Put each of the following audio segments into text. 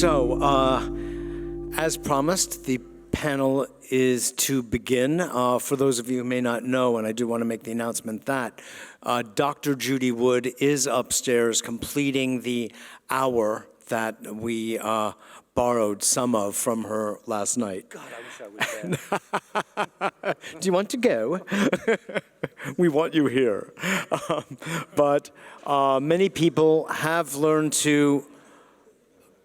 As promised, the panel is to begin. For those of you who may not know, and I do want to make the announcement that Dr. Judy Wood is upstairs completing the hour that we borrowed some of from her last night. God, I wish I was there. Do you want to go? We want you here. But many people have learned to,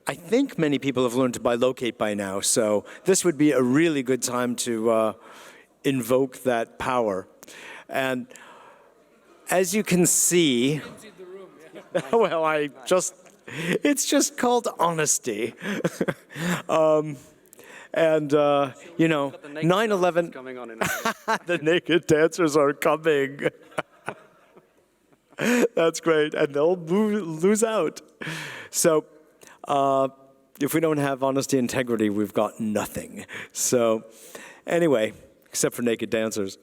I think many people have learned to bilocate by now, so this would be a really good time to invoke that power. And as you can see, well, it's just called honesty. And, you know, 9/11, the naked dancers are coming. That's great, and they'll lose out. So, if we don't have honesty and integrity, we've got nothing. So, anyway, except for naked dancers.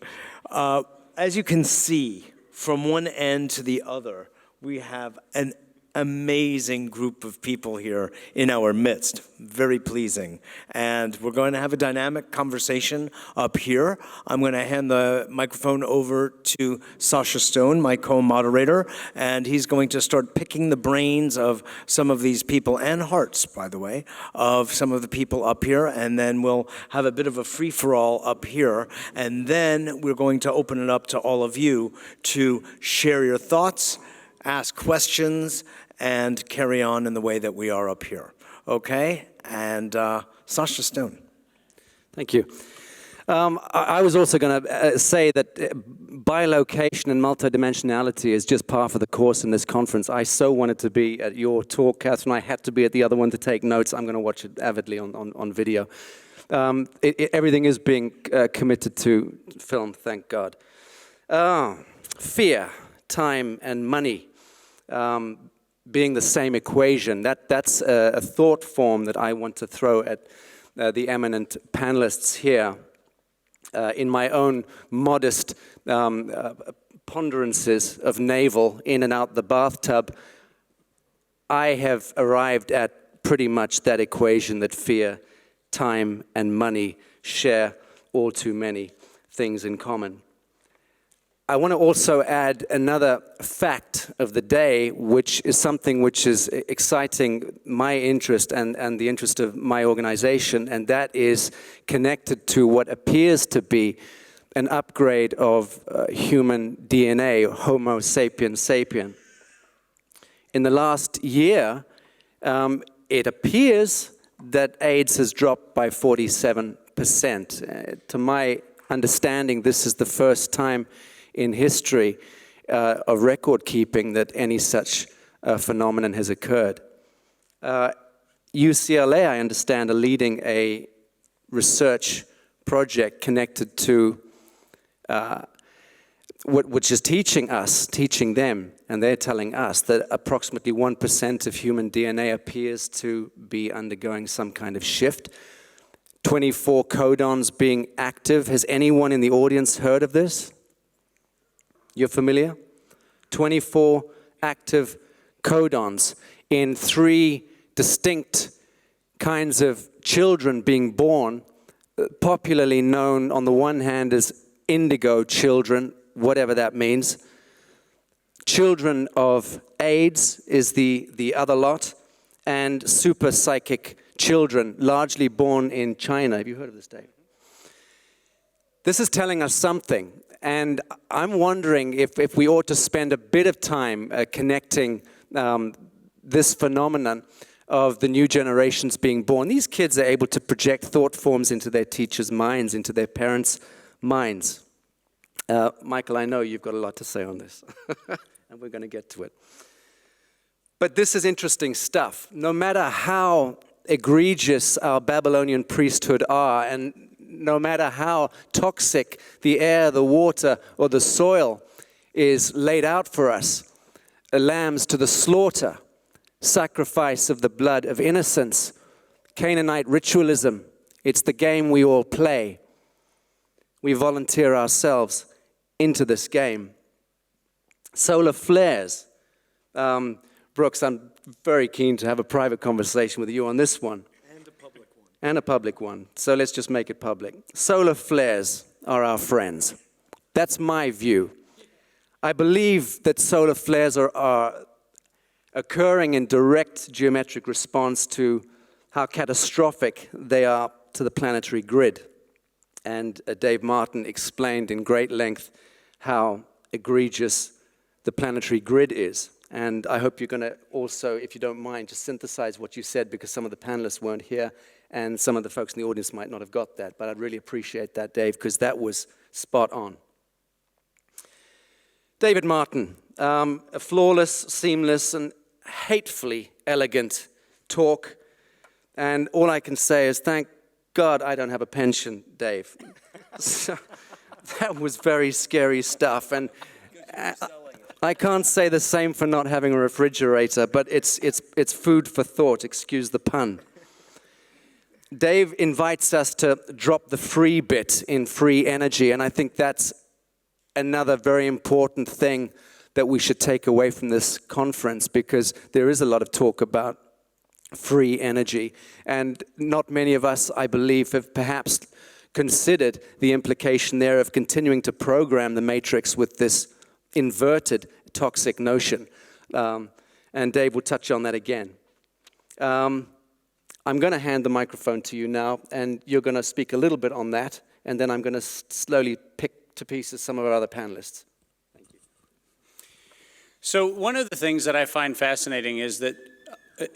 As you can see, from one end to the other, we have an amazing group of people here in our midst. Very pleasing. And we're going to have a dynamic conversation up here. I'm going to hand the microphone over to Sacha Stone, my co-moderator, and he's going to start picking the brains of some of these people, and hearts, by the way, of some of the people up here, and then we'll have a bit of a free-for-all up here, and then we're going to open it up to all of you to share your thoughts, ask questions, and carry on in the way that we are up here. Okay? And Sacha Stone. Thank you. I was also going to say that bilocation and multidimensionality is just par for the course in this conference. I so wanted to be at your talk, Catherine. I had to be at the other one to take notes. I'm going to watch it avidly on video. Everything is being committed to film, thank God. Fear, time, and money. Being the same equation. That's a thought form that I want to throw at the eminent panelists here. In my own modest ponderances of navel in and out the bathtub, I have arrived at pretty much that equation that fear, time, and money share all too many things in common. I want to also add another fact of the day, which is something which is exciting my interest and the interest of my organization, and that is connected to what appears to be an upgrade of human DNA, Homo sapiens sapien. In the last year, it appears that AIDS has dropped by 47%. To my understanding, this is the first time in history of record keeping that any such phenomenon has occurred. UCLA, I understand, are leading a research project connected to which is teaching them, and they're telling us that approximately 1% of human DNA appears to be undergoing some kind of shift. 24 codons being active. Has anyone in the audience heard of this? You're familiar? 24 active codons in 3 distinct kinds of children being born, popularly known on the one hand as indigo children, whatever that means. Children of AIDS is the other lot, and super psychic children, largely born in China. Have you heard of this, Dave? This is telling us something. And I'm wondering if we ought to spend a bit of time connecting this phenomenon of the new generations being born. These kids are able to project thought forms into their teachers' minds, into their parents' minds. Michael, I know you've got a lot to say on this, and we're going to get to it. But this is interesting stuff. No matter how egregious our Babylonian priesthood are, and no matter how toxic the air, the water, or the soil is laid out for us, lambs to the slaughter, sacrifice of the blood of innocence, Canaanite ritualism, it's the game we all play. We volunteer ourselves into this game. Solar flares, Brooks, I'm very keen to have a private conversation with you on this one. And a public one. And a public one. So let's just make it public. Solar flares are our friends. That's my view. I believe that solar flares are occurring in direct geometric response to how catastrophic they are to the planetary grid. And Dave Martin explained in great length how egregious the planetary grid is. And I hope you're going to also, if you don't mind, just synthesize what you said, because some of the panelists weren't here and some of the folks in the audience might not have got that. But I'd really appreciate that, Dave, because that was spot on. David Martin, a flawless, seamless, and hatefully elegant talk. And all I can say is, thank God I don't have a pension, Dave. So, that was very scary stuff. And I can't say the same for not having a refrigerator, but it's food for thought, excuse the pun. Dave invites us to drop the free bit in free energy, and I think that's another very important thing that we should take away from this conference, because there is a lot of talk about free energy. And not many of us, I believe, have perhaps considered the implication there of continuing to program the matrix with this inverted toxic notion. And Dave will touch on that again. I'm going to hand the microphone to you now, and you're going to speak a little bit on that, and then I'm going to slowly pick to pieces some of our other panelists. Thank you. So one of the things that I find fascinating is that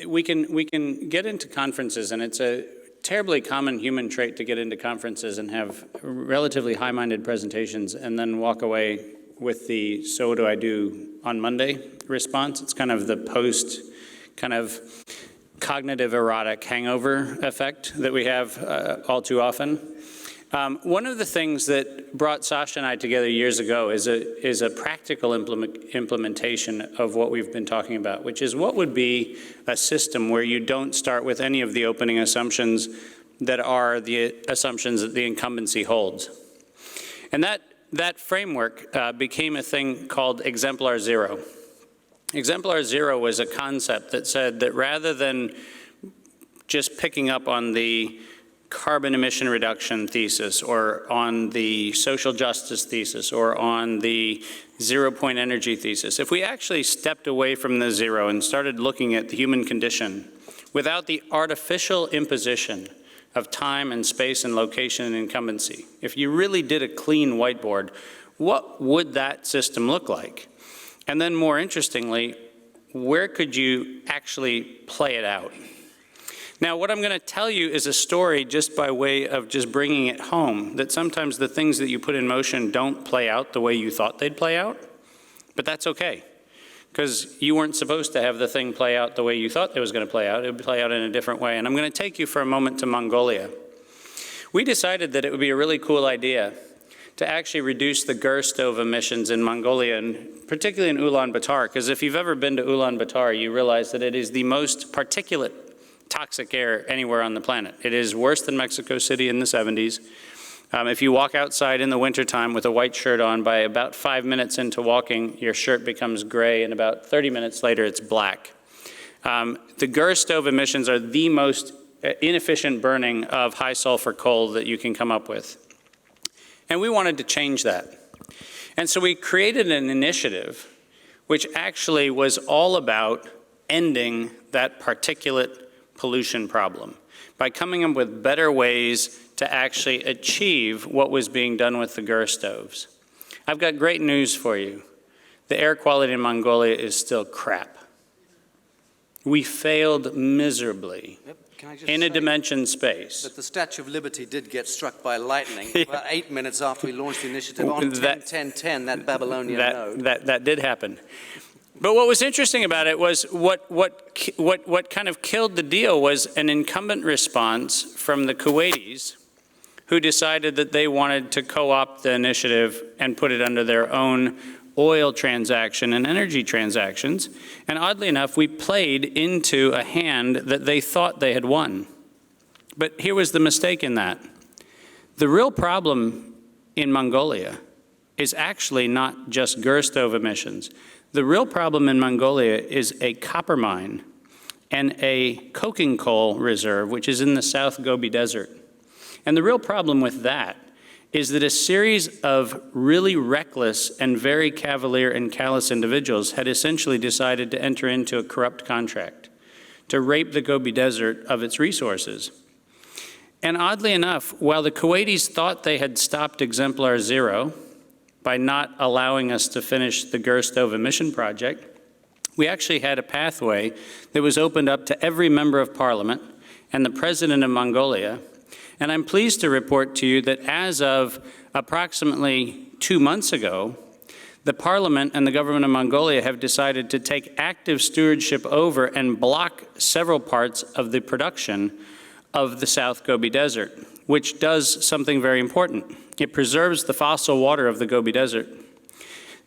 we can get into conferences, and it's a terribly common human trait to get into conferences and have relatively high-minded presentations and then walk away with the "so what do I do on Monday" response. It's kind of the post kind of cognitive erotic hangover effect that we have all too often. One of the things that brought Sacha and I together years ago is a practical implementation of what we've been talking about, which is what would be a system where you don't start with any of the opening assumptions that are the assumptions that the incumbency holds. And that framework became a thing called Exemplar 0. Exemplar 0 was a concept that said that rather than just picking up on the carbon emission reduction thesis or on the social justice thesis or on the zero-point energy thesis, if we actually stepped away from the zero and started looking at the human condition without the artificial imposition of time and space and location and incumbency, if you really did a clean whiteboard, what would that system look like? And then more interestingly, where could you actually play it out? Now, what I'm going to tell you is a story just by way of just bringing it home, that sometimes the things that you put in motion don't play out the way you thought they'd play out, but that's okay, because you weren't supposed to have the thing play out the way you thought it was going to play out. It would play out in a different way. And I'm going to take you for a moment to Mongolia. We decided that it would be a really cool idea to actually reduce the Gur-stove emissions in Mongolia, and particularly in Ulaanbaatar, because if you've ever been to Ulaanbaatar, you realize that it is the most particulate toxic air anywhere on the planet. It is worse than Mexico City in the 70s. If you walk outside in the wintertime with a white shirt on, by about 5 minutes into walking, your shirt becomes gray, and about 30 minutes later, it's black. The Gur stove emissions are the most inefficient burning of high sulfur coal that you can come up with. And we wanted to change that. And so we created an initiative which actually was all about ending that particulate pollution problem by coming up with better ways to actually achieve what was being done with the Gur stoves. I've got great news for you. The air quality in Mongolia is still crap. We failed miserably in a dimension space. But the Statue of Liberty did get struck by lightning about 8 minutes after we launched the initiative on 10-10-10, that Babylonian node. That did happen. But what was interesting about it was what kind of killed the deal was an incumbent response from the Kuwaitis, who decided that they wanted to co-opt the initiative and put it under their own oil transaction and energy transactions. And oddly enough, we played into a hand that they thought they had won. But here was the mistake in that. The real problem in Mongolia is actually not just Gur stove emissions. The real problem in Mongolia is a copper mine and a coking coal reserve, which is in the South Gobi Desert. And the real problem with that is that a series of really reckless and very cavalier and callous individuals had essentially decided to enter into a corrupt contract to rape the Gobi Desert of its resources. And oddly enough, while the Kuwaitis thought they had stopped Exemplar 0 by not allowing us to finish the Gerstov emission project, we actually had a pathway that was opened up to every member of parliament and the president of Mongolia. And I'm pleased to report to you that as of approximately 2 months ago, the parliament and the government of Mongolia have decided to take active stewardship over and block several parts of the production of the South Gobi Desert, which does something very important. It preserves the fossil water of the Gobi Desert.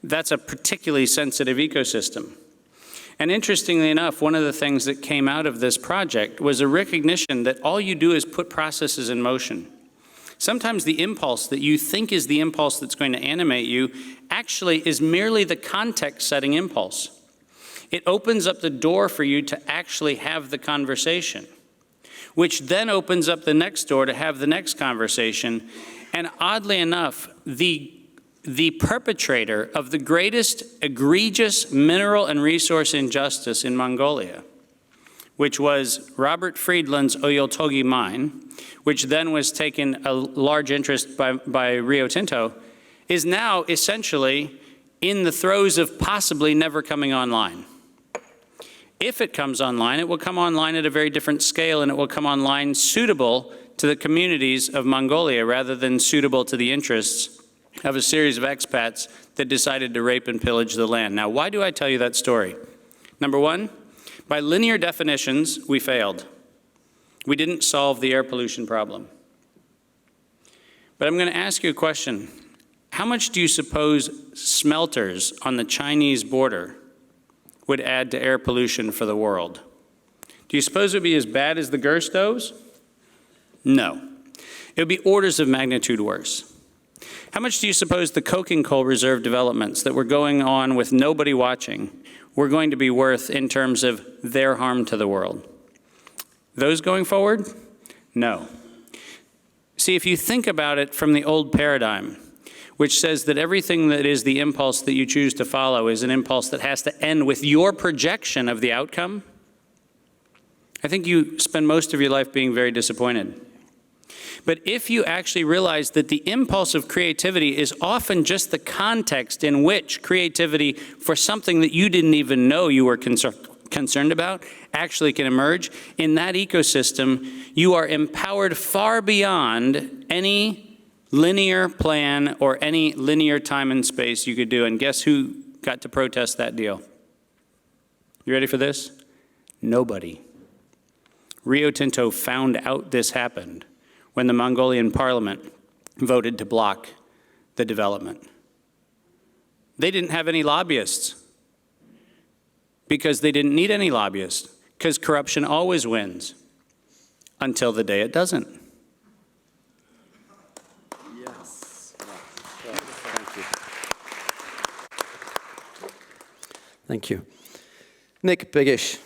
That's a particularly sensitive ecosystem. And interestingly enough, one of the things that came out of this project was a recognition that all you do is put processes in motion. Sometimes the impulse that you think is the impulse that's going to animate you actually is merely the context-setting impulse. It opens up the door for you to actually have the conversation, which then opens up the next door to have the next conversation. And oddly enough, the perpetrator of the greatest egregious mineral and resource injustice in Mongolia, which was Robert Friedland's Oyoltogi mine, which then was taken a large interest by Rio Tinto, is now essentially in the throes of possibly never coming online. If it comes online, it will come online at a very different scale, and it will come online suitable to the communities of Mongolia rather than suitable to the interests of a series of expats that decided to rape and pillage the land. Now, why do I tell you that story? Number one, by linear definitions, we failed. We didn't solve the air pollution problem. But I'm going to ask you a question. How much do you suppose smelters on the Chinese border would add to air pollution for the world? Do you suppose it would be as bad as the Gerstovs? No. It would be orders of magnitude worse. How much do you suppose the coking coal reserve developments that were going on with nobody watching were going to be worth in terms of their harm to the world? Those going forward? No. See, if you think about it from the old paradigm, which says that everything that is the impulse that you choose to follow is an impulse that has to end with your projection of the outcome, I think you spend most of your life being very disappointed. But if you actually realize that the impulse of creativity is often just the context in which creativity for something that you didn't even know you were concerned about actually can emerge, in that ecosystem, you are empowered far beyond any linear plan or any linear time and space you could do. And guess who got to protest that deal? You ready for this? Nobody. Rio Tinto found out this happened when the Mongolian parliament voted to block the development. They didn't have any lobbyists because they didn't need any lobbyists, because corruption always wins until the day it doesn't. Yes. Thank you. Thank you. Nick Begich.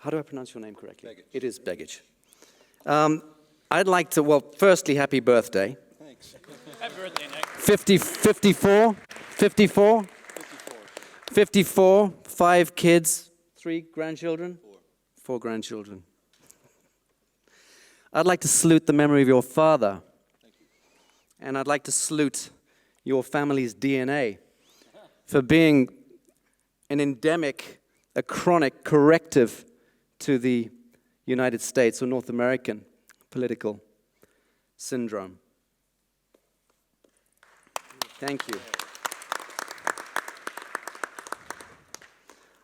How do I pronounce your name correctly? Begich. It is Begich. I'd like to, well, firstly, happy birthday. Thanks. Happy birthday, Nick. 54? 54? 54, 5 kids, 3 grandchildren? 4 grandchildren. I'd like to salute the memory of your father. Thank you. And I'd like to salute your family's DNA for being an endemic, a chronic corrective to the United States or North American political syndrome. Thank you.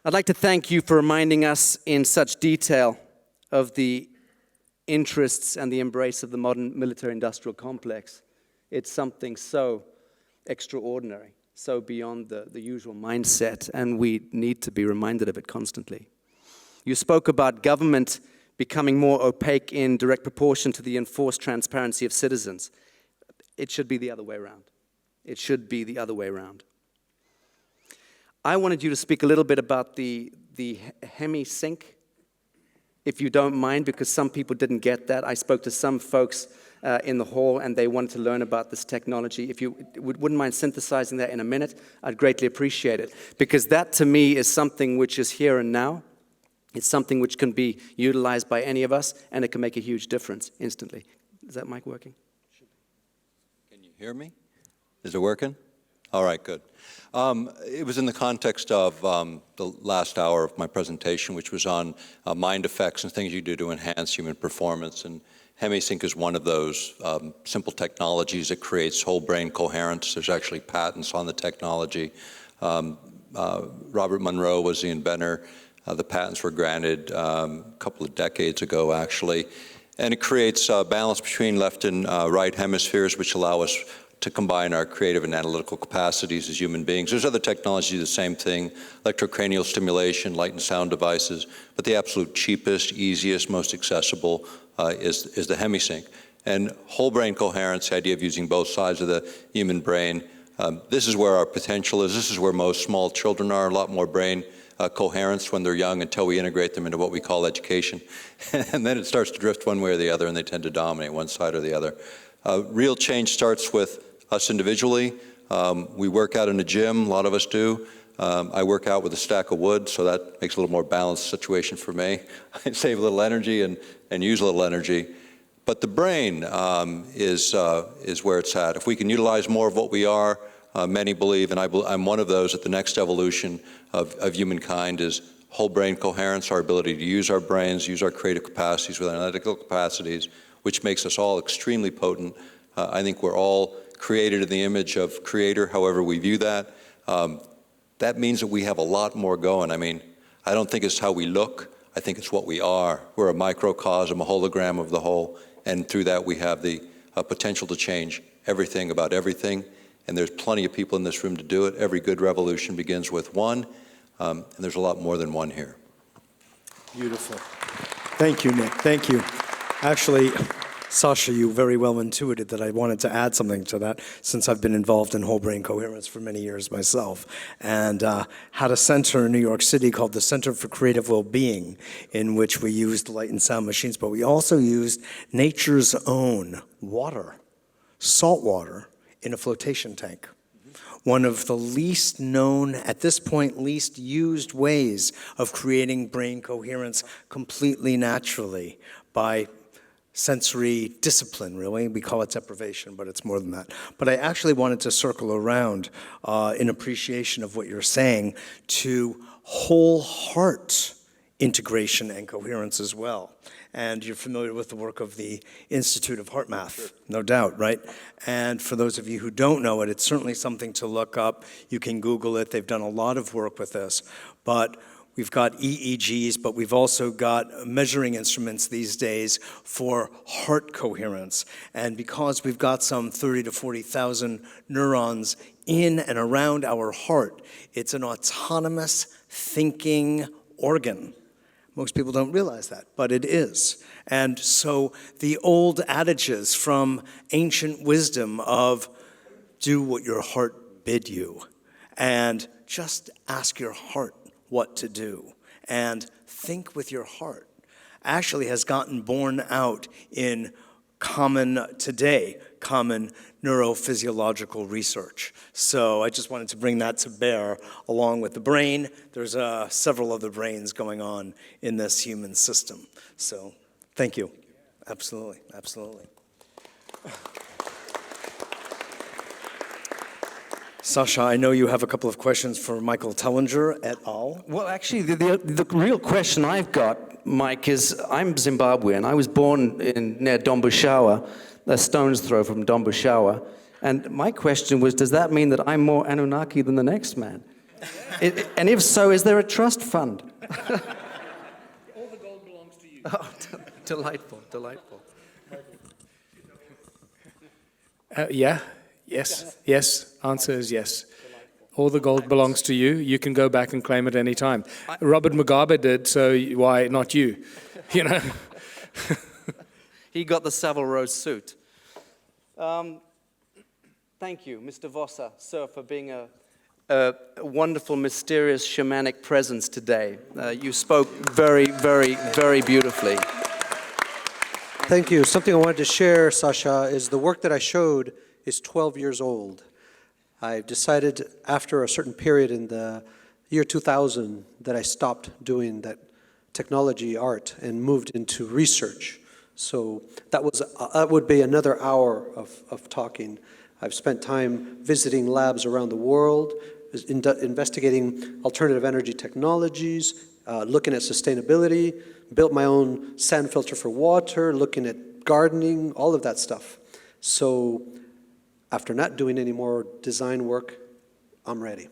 I'd like to thank you for reminding us in such detail of the interests and the embrace of the modern military-industrial complex. It's something so extraordinary, so beyond the usual mindset, and we need to be reminded of it constantly. You spoke about government becoming more opaque in direct proportion to the enforced transparency of citizens. It should be the other way around. It should be the other way around. I wanted you to speak a little bit about the hemisync, if you don't mind, because some people didn't get that. I spoke to some folks in the hall, and they wanted to learn about this technology. If you wouldn't mind synthesizing that in a minute, I'd greatly appreciate it. Because that, to me, is something which is here and now. It's something which can be utilized by any of us, and it can make a huge difference instantly. Is that mic working? Can you hear me? Is it working? All right, good. It was in the context of the last hour of my presentation, which was on mind effects and things you do to enhance human performance. And Hemisync is one of those simple technologies that creates whole brain coherence. There's actually patents on the technology. Robert Monroe was the inventor. The patents were granted a couple of decades ago, actually. And it creates balance between left and right hemispheres, which allow us to combine our creative and analytical capacities as human beings. There's other technologies, the same thing, electrocranial stimulation, light and sound devices, but the absolute cheapest, easiest, most accessible is the Hemisync. And whole brain coherence, the idea of using both sides of the human brain, this is where our potential is. This is where most small children are, a lot more brain coherence when they're young until we integrate them into what we call education. And then it starts to drift one way or the other, and they tend to dominate one side or the other. Real change starts with us individually. We work out in a gym, a lot of us do. I work out with a stack of wood, so that makes a little more balanced situation for me. I save a little energy and use a little energy. But the brain is where it's at. If we can utilize more of what we are, many believe, and I'm one of those, that the next evolution of humankind is whole brain coherence, our ability to use our brains, use our creative capacities with our analytical capacities, which makes us all extremely potent. I think we're all created in the image of Creator, however we view that. That means that we have a lot more going. I mean, I don't think it's how we look. I think it's what we are. We're a microcosm, a hologram of the whole, and through that we have the potential to change everything about everything, and there's plenty of people in this room to do it. Every good revolution begins with one, and there's a lot more than one here. Beautiful. Thank you, Nick. Thank you. Actually, Sacha, you very well intuited that I wanted to add something to that, since I've been involved in whole brain coherence for many years myself, and had a center in New York City called the Center for Creative Well-Being, in which we used light and sound machines, but we also used nature's own water, salt water, in a flotation tank. One of the least known, at this point, least used ways of creating brain coherence completely naturally by sensory discipline, really. We call it deprivation, but it's more than that. But I actually wanted to circle around in appreciation of what you're saying to whole heart integration and coherence as well. And you're familiar with the work of the Institute of Heart Math, sure. No doubt, right? And for those of you who don't know it, it's certainly something to look up. You can Google it. They've done a lot of work with this. But we've got EEGs, but we've also got measuring instruments these days for heart coherence. And because we've got some 30 to 40,000 neurons in and around our heart, it's an autonomous thinking organ. Most people don't realize that, but it is. And so the old adages from ancient wisdom of do what your heart bid you, and just ask your heart what to do, and think with your heart, actually has gotten borne out in common neurophysiological research. So I just wanted to bring that to bear along with the brain. There's several other brains going on in this human system. So thank you. Absolutely, absolutely. Sacha, I know you have a couple of questions for Michael Tellinger et al. Well, actually, the real question I've got, Mike, is I'm Zimbabwean. I was born near Dombushawa, a stone's throw from Dombushawa. And my question was, does that mean that I'm more Anunnaki than the next man? And if so, is there a trust fund? All the gold belongs to you. Oh, delightful, delightful. Yes. Answer is yes. All the gold belongs to you. You can go back and claim it any time. Robert Mugabe did, so why not you? You know. He got the Savile Row suit. Thank you, Mr. Vossa, sir, for being a wonderful, mysterious, shamanic presence today. You spoke very, very, very beautifully. Thank you. Something I wanted to share, Sacha, is the work that I showed is 12 years old. I've decided after a certain period in the year 2000 that I stopped doing that technology art and moved into research. So that would be another hour of talking. I've spent time visiting labs around the world, investigating alternative energy technologies, looking at sustainability, built my own sand filter for water, looking at gardening, all of that stuff. So after not doing any more design work, I'm ready.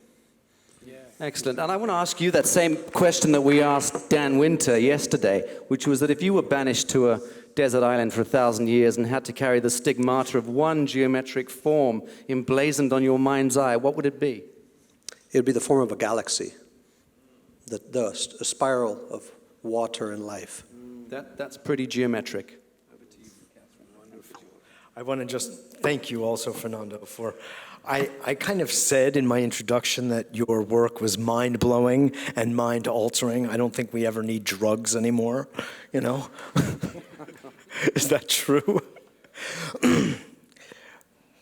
Excellent. And I want to ask you that same question that we asked Dan Winter yesterday, which was that if you were banished to a desert island for 1,000 years and had to carry the stigmata of one geometric form emblazoned on your mind's eye, what would it be? It would be the form of a galaxy, a spiral of water and life. That's pretty geometric. Over to you, Catherine. Wonderful. I want to just thank you also, Fernando, for... I kind of said in my introduction that your work was mind-blowing and mind-altering. I don't think we ever need drugs anymore, you know? Is that true?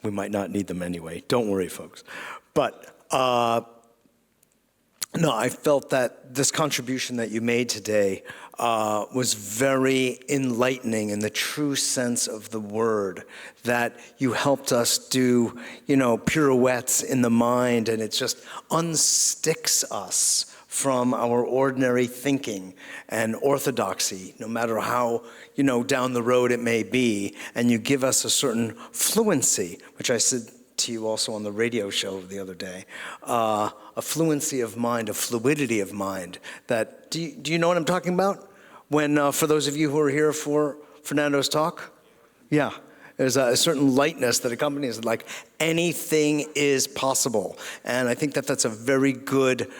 We might not need them anyway. Don't worry, folks. But no, I felt that this contribution that you made today was very enlightening in the true sense of the word, that you helped us do, you know, pirouettes in the mind, and it just unsticks us from our ordinary thinking and orthodoxy, no matter how, you know, down the road it may be, and you give us a certain fluency, which I said to you also on the radio show the other day, a fluency of mind, a fluidity of mind. That do you know what I'm talking about? When for those of you who are here for Fernando's talk, yeah, there's a certain lightness that accompanies it, like anything is possible, and I think that that's a very good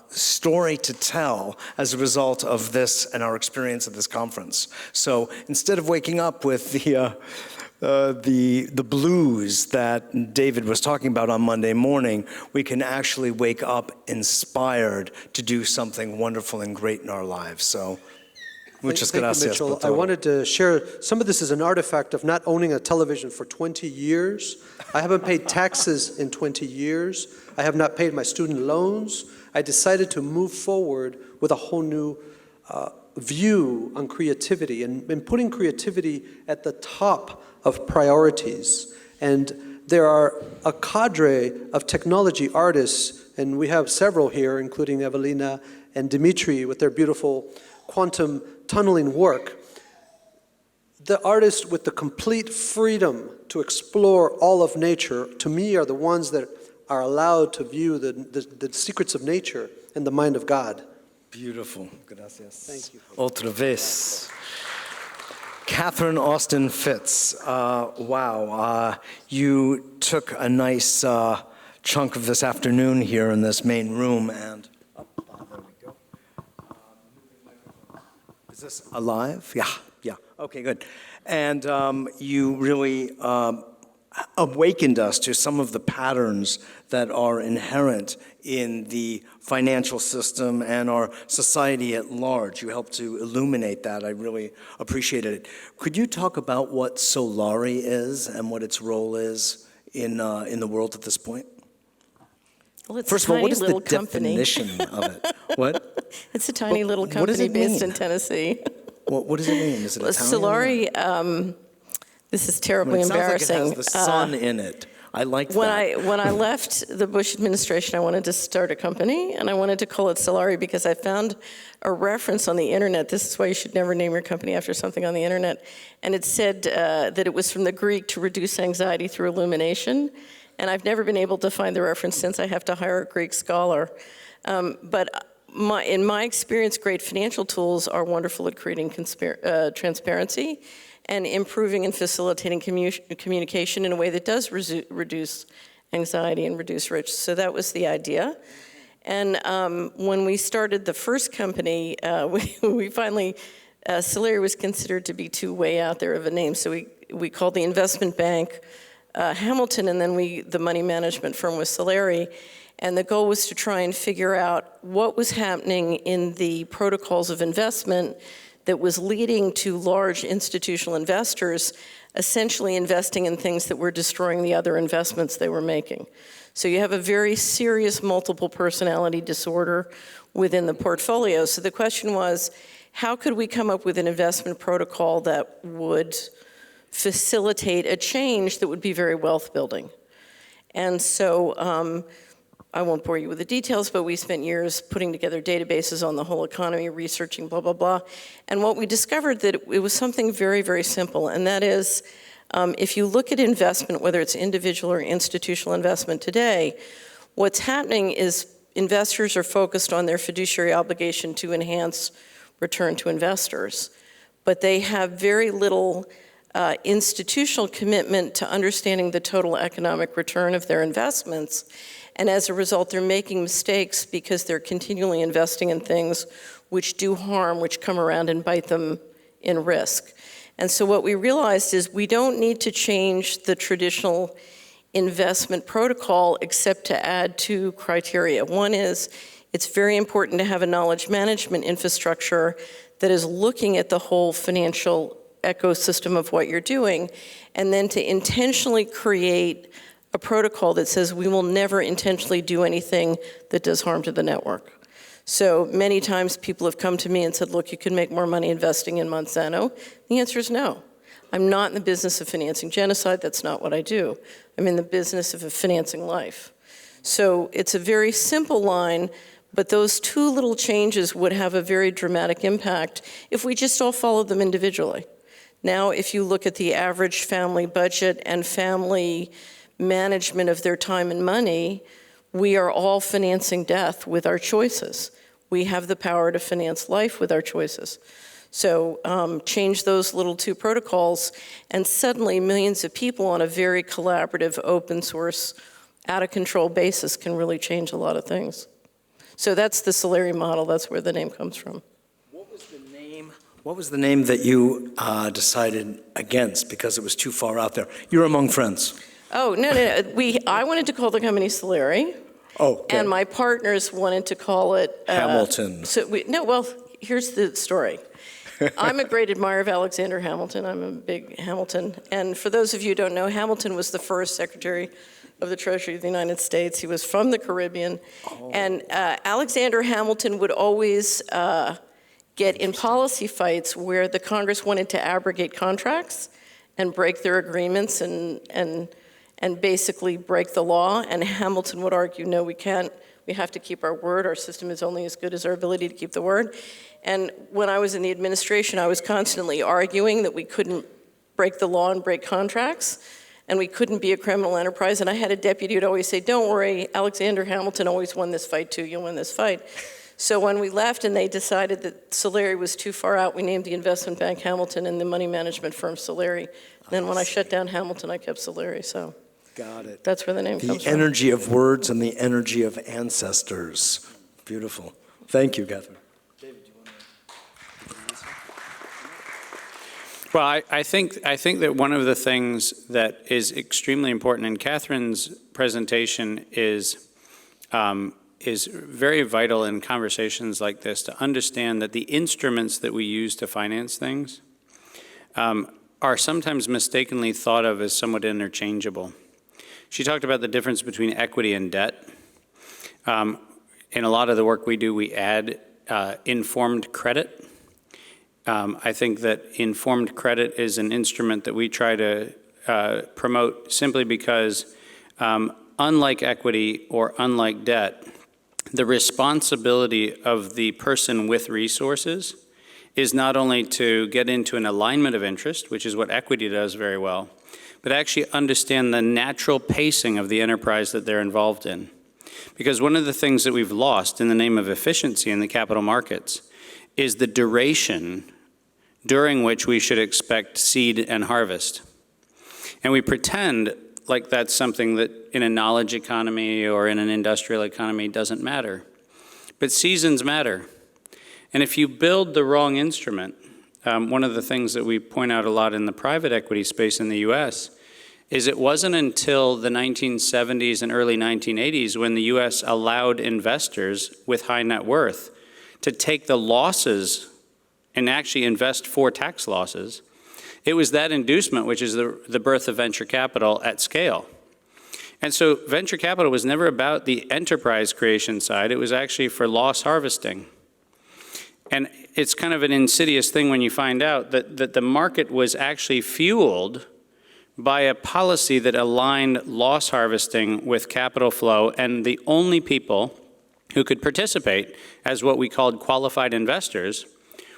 story to tell as a result of this and our experience at this conference. So instead of waking up with the blues that David was talking about on Monday morning, we can actually wake up inspired to do something wonderful and great in our lives. So, muchas gracias. Mitchell. I wanted to share, some of this is an artifact of not owning a television for 20 years. I haven't paid taxes in 20 years. I have not paid my student loans. I decided to move forward with a whole new view on creativity and putting creativity at the top of priorities. And there are a cadre of technology artists, and we have several here, including Evelina and Dimitri with their beautiful quantum tunneling work. The artists with the complete freedom to explore all of nature, to me, are the ones that are allowed to view the secrets of nature and the mind of God. Beautiful. Gracias. Thank you. Otra vez. Catherine Austin Fitz. Wow. You took a nice chunk of this afternoon here in this main room, and there we go. Is this alive? Yeah. Okay, good. And you really awakened us to some of the patterns that are inherent in the financial system and our society at large. You helped to illuminate that. I really appreciated it. Could you talk about what Solari is and what its role is in the world at this point? Well, it's First a of all, what tiny is the little company. definition of it? What? It's a tiny little what does company it based mean? in Tennessee. What does it mean? Is it Italian? Solari, this is terribly It sounds embarrassing. like it has the sun in it. I like that. When I left the Bush administration, I wanted to start a company, and I wanted to call it Solari because I found a reference on the internet. This is why you should never name your company after something on the internet. And it said that it was from the Greek to reduce anxiety through illumination. And I've never been able to find the reference since. I have to hire a Greek scholar. But in my experience, great financial tools are wonderful at creating transparency and improving and facilitating communication in a way that does reduce anxiety and reduce risk. So that was the idea. And when we started the first company, we finally, Solari was considered to be too way out there of a name. So we called the investment bank Hamilton, and then the money management firm was Solari. And the goal was to try and figure out what was happening in the protocols of investment that was leading to large institutional investors essentially investing in things that were destroying the other investments they were making. So you have a very serious multiple personality disorder within the portfolio. So the question was, how could we come up with an investment protocol that would facilitate a change that would be very wealth building? And so I won't bore you with the details, but we spent years putting together databases on the whole economy, researching blah, blah, blah. And what we discovered that it was something very, very simple, and that is, if you look at investment, whether it's individual or institutional investment today, what's happening is investors are focused on their fiduciary obligation to enhance return to investors, but they have very little institutional commitment to understanding the total economic return of their investments. And as a result, they're making mistakes because they're continually investing in things which do harm, which come around and bite them in risk. And so what we realized is we don't need to change the traditional investment protocol except to add two criteria. One is it's very important to have a knowledge management infrastructure that is looking at the whole financial ecosystem of what you're doing, and then to intentionally create a protocol that says we will never intentionally do anything that does harm to the network. So many times people have come to me and said, look, you can make more money investing in Monsanto. The answer is no. I'm not in the business of financing genocide. That's not what I do. I'm in the business of financing life. So it's a very simple line, but those two little changes would have a very dramatic impact if we just all followed them individually. Now, if you look at the average family budget and family management of their time and money, we are all financing death with our choices. We have the power to finance life with our choices. So change those little two protocols, and suddenly millions of people on a very collaborative, open source, out of control basis can really change a lot of things. So that's the Solari model. That's where the name comes from. What was the name that you decided against because it was too far out there? You're among friends. Oh, no. I wanted to call the company Solari. Oh, okay. And my partners wanted to call it... Hamilton. Here's the story. I'm a great admirer of Alexander Hamilton. I'm a big Hamilton. And for those of you who don't know, Hamilton was the first Secretary of the Treasury of the United States. He was from the Caribbean. Oh. And Alexander Hamilton would always get in policy fights where the Congress wanted to abrogate contracts and break their agreements and basically break the law. And Hamilton would argue, no, we can't. We have to keep our word. Our system is only as good as our ability to keep the word. And when I was in the administration, I was constantly arguing that we couldn't break the law and break contracts, and we couldn't be a criminal enterprise. And I had a deputy who'd always say, don't worry, Alexander Hamilton always won this fight too. You'll win this fight. So when we left and they decided that Solari was too far out, we named the investment bank Hamilton and the money management firm Solari. And then when I shut down Hamilton, I kept Solari. So got it. That's where the name comes from. The energy of words and the energy of ancestors. Beautiful. Thank you, Catherine. David, do you want to answer? Well, I think that one of the things that is extremely important in Catherine's presentation is very vital in conversations like this to understand that the instruments that we use to finance things are sometimes mistakenly thought of as somewhat interchangeable. She talked about the difference between equity and debt. In a lot of the work we do, we add informed credit. I think that informed credit is an instrument that we try to promote simply because unlike equity or unlike debt, the responsibility of the person with resources is not only to get into an alignment of interest, which is what equity does very well, but actually understand the natural pacing of the enterprise that they're involved in. Because one of the things that we've lost in the name of efficiency in the capital markets is the duration during which we should expect seed and harvest. And we pretend like that's something that in a knowledge economy or in an industrial economy doesn't matter. But seasons matter. And if you build the wrong instrument, one of the things that we point out a lot in the private equity space in the US is it wasn't until the 1970s and early 1980s when the US allowed investors with high net worth to take the losses and actually invest for tax losses. It was that inducement which is the birth of venture capital at scale. And so venture capital was never about the enterprise creation side, it was actually for loss harvesting. And it's kind of an insidious thing when you find out that the market was actually fueled by a policy that aligned loss harvesting with capital flow, and the only people who could participate as what we called qualified investors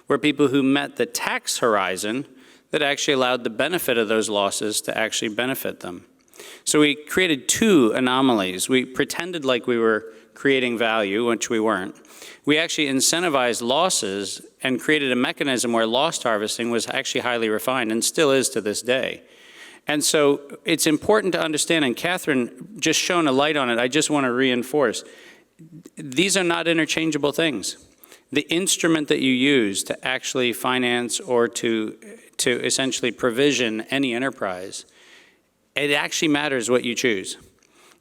were people who met the tax horizon that actually allowed the benefit of those losses to actually benefit them. So we created two anomalies. We pretended like we were creating value, which we weren't. We actually incentivized losses and created a mechanism where loss harvesting was actually highly refined and still is to this day. And so it's important to understand, and Catherine just shone a light on it, I just want to reinforce, these are not interchangeable things. The instrument that you use to actually finance or to essentially provision any enterprise, it actually matters what you choose.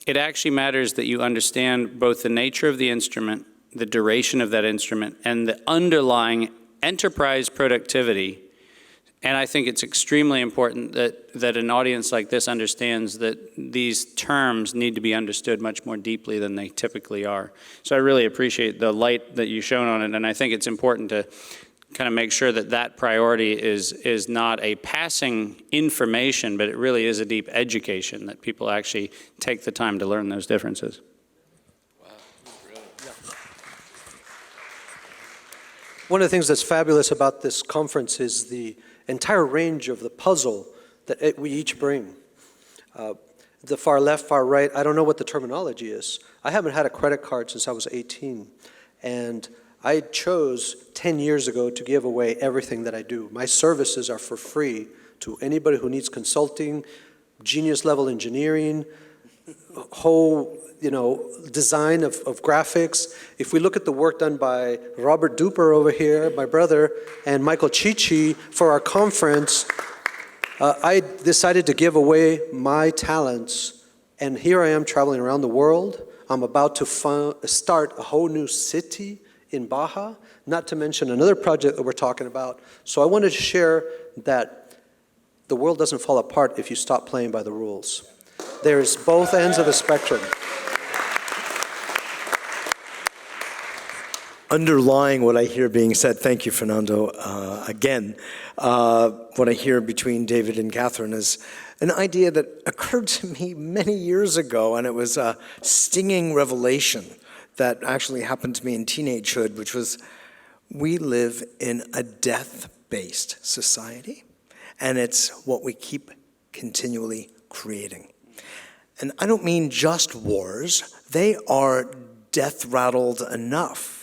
It actually matters that you understand both the nature of the instrument, the duration of that instrument, and the underlying enterprise productivity. And I think it's extremely important that an audience like this understands that these terms need to be understood much more deeply than they typically are. So I really appreciate the light that you've shown on it, and I think it's important to kind of make sure that that priority is not a passing information, but it really is a deep education, that people actually take the time to learn those differences. Wow, brilliant. Yeah. One of the things that's fabulous about this conference is the entire range of the puzzle that we each bring. The far left, far right, I don't know what the terminology is. I haven't had a credit card since I was 18, and I chose 10 years ago to give away everything that I do. My services are for free to anybody who needs consulting, genius level engineering, whole design of graphics. If we look at the work done by Robert Duper over here, my brother, and Michael Chichi for our conference, I decided to give away my talents, and here I am traveling around the world. I'm about to start a whole new city in Baja, not to mention another project that we're talking about. So I wanted to share that the world doesn't fall apart if you stop playing by the rules. There's both ends of the spectrum. Underlying what I hear being said, thank you, Fernando, again, what I hear between David and Catherine is an idea that occurred to me many years ago, and it was a stinging revelation that actually happened to me in teenagehood, which was we live in a death-based society, and it's what we keep continually creating. And I don't mean just wars. They are death-rattled enough.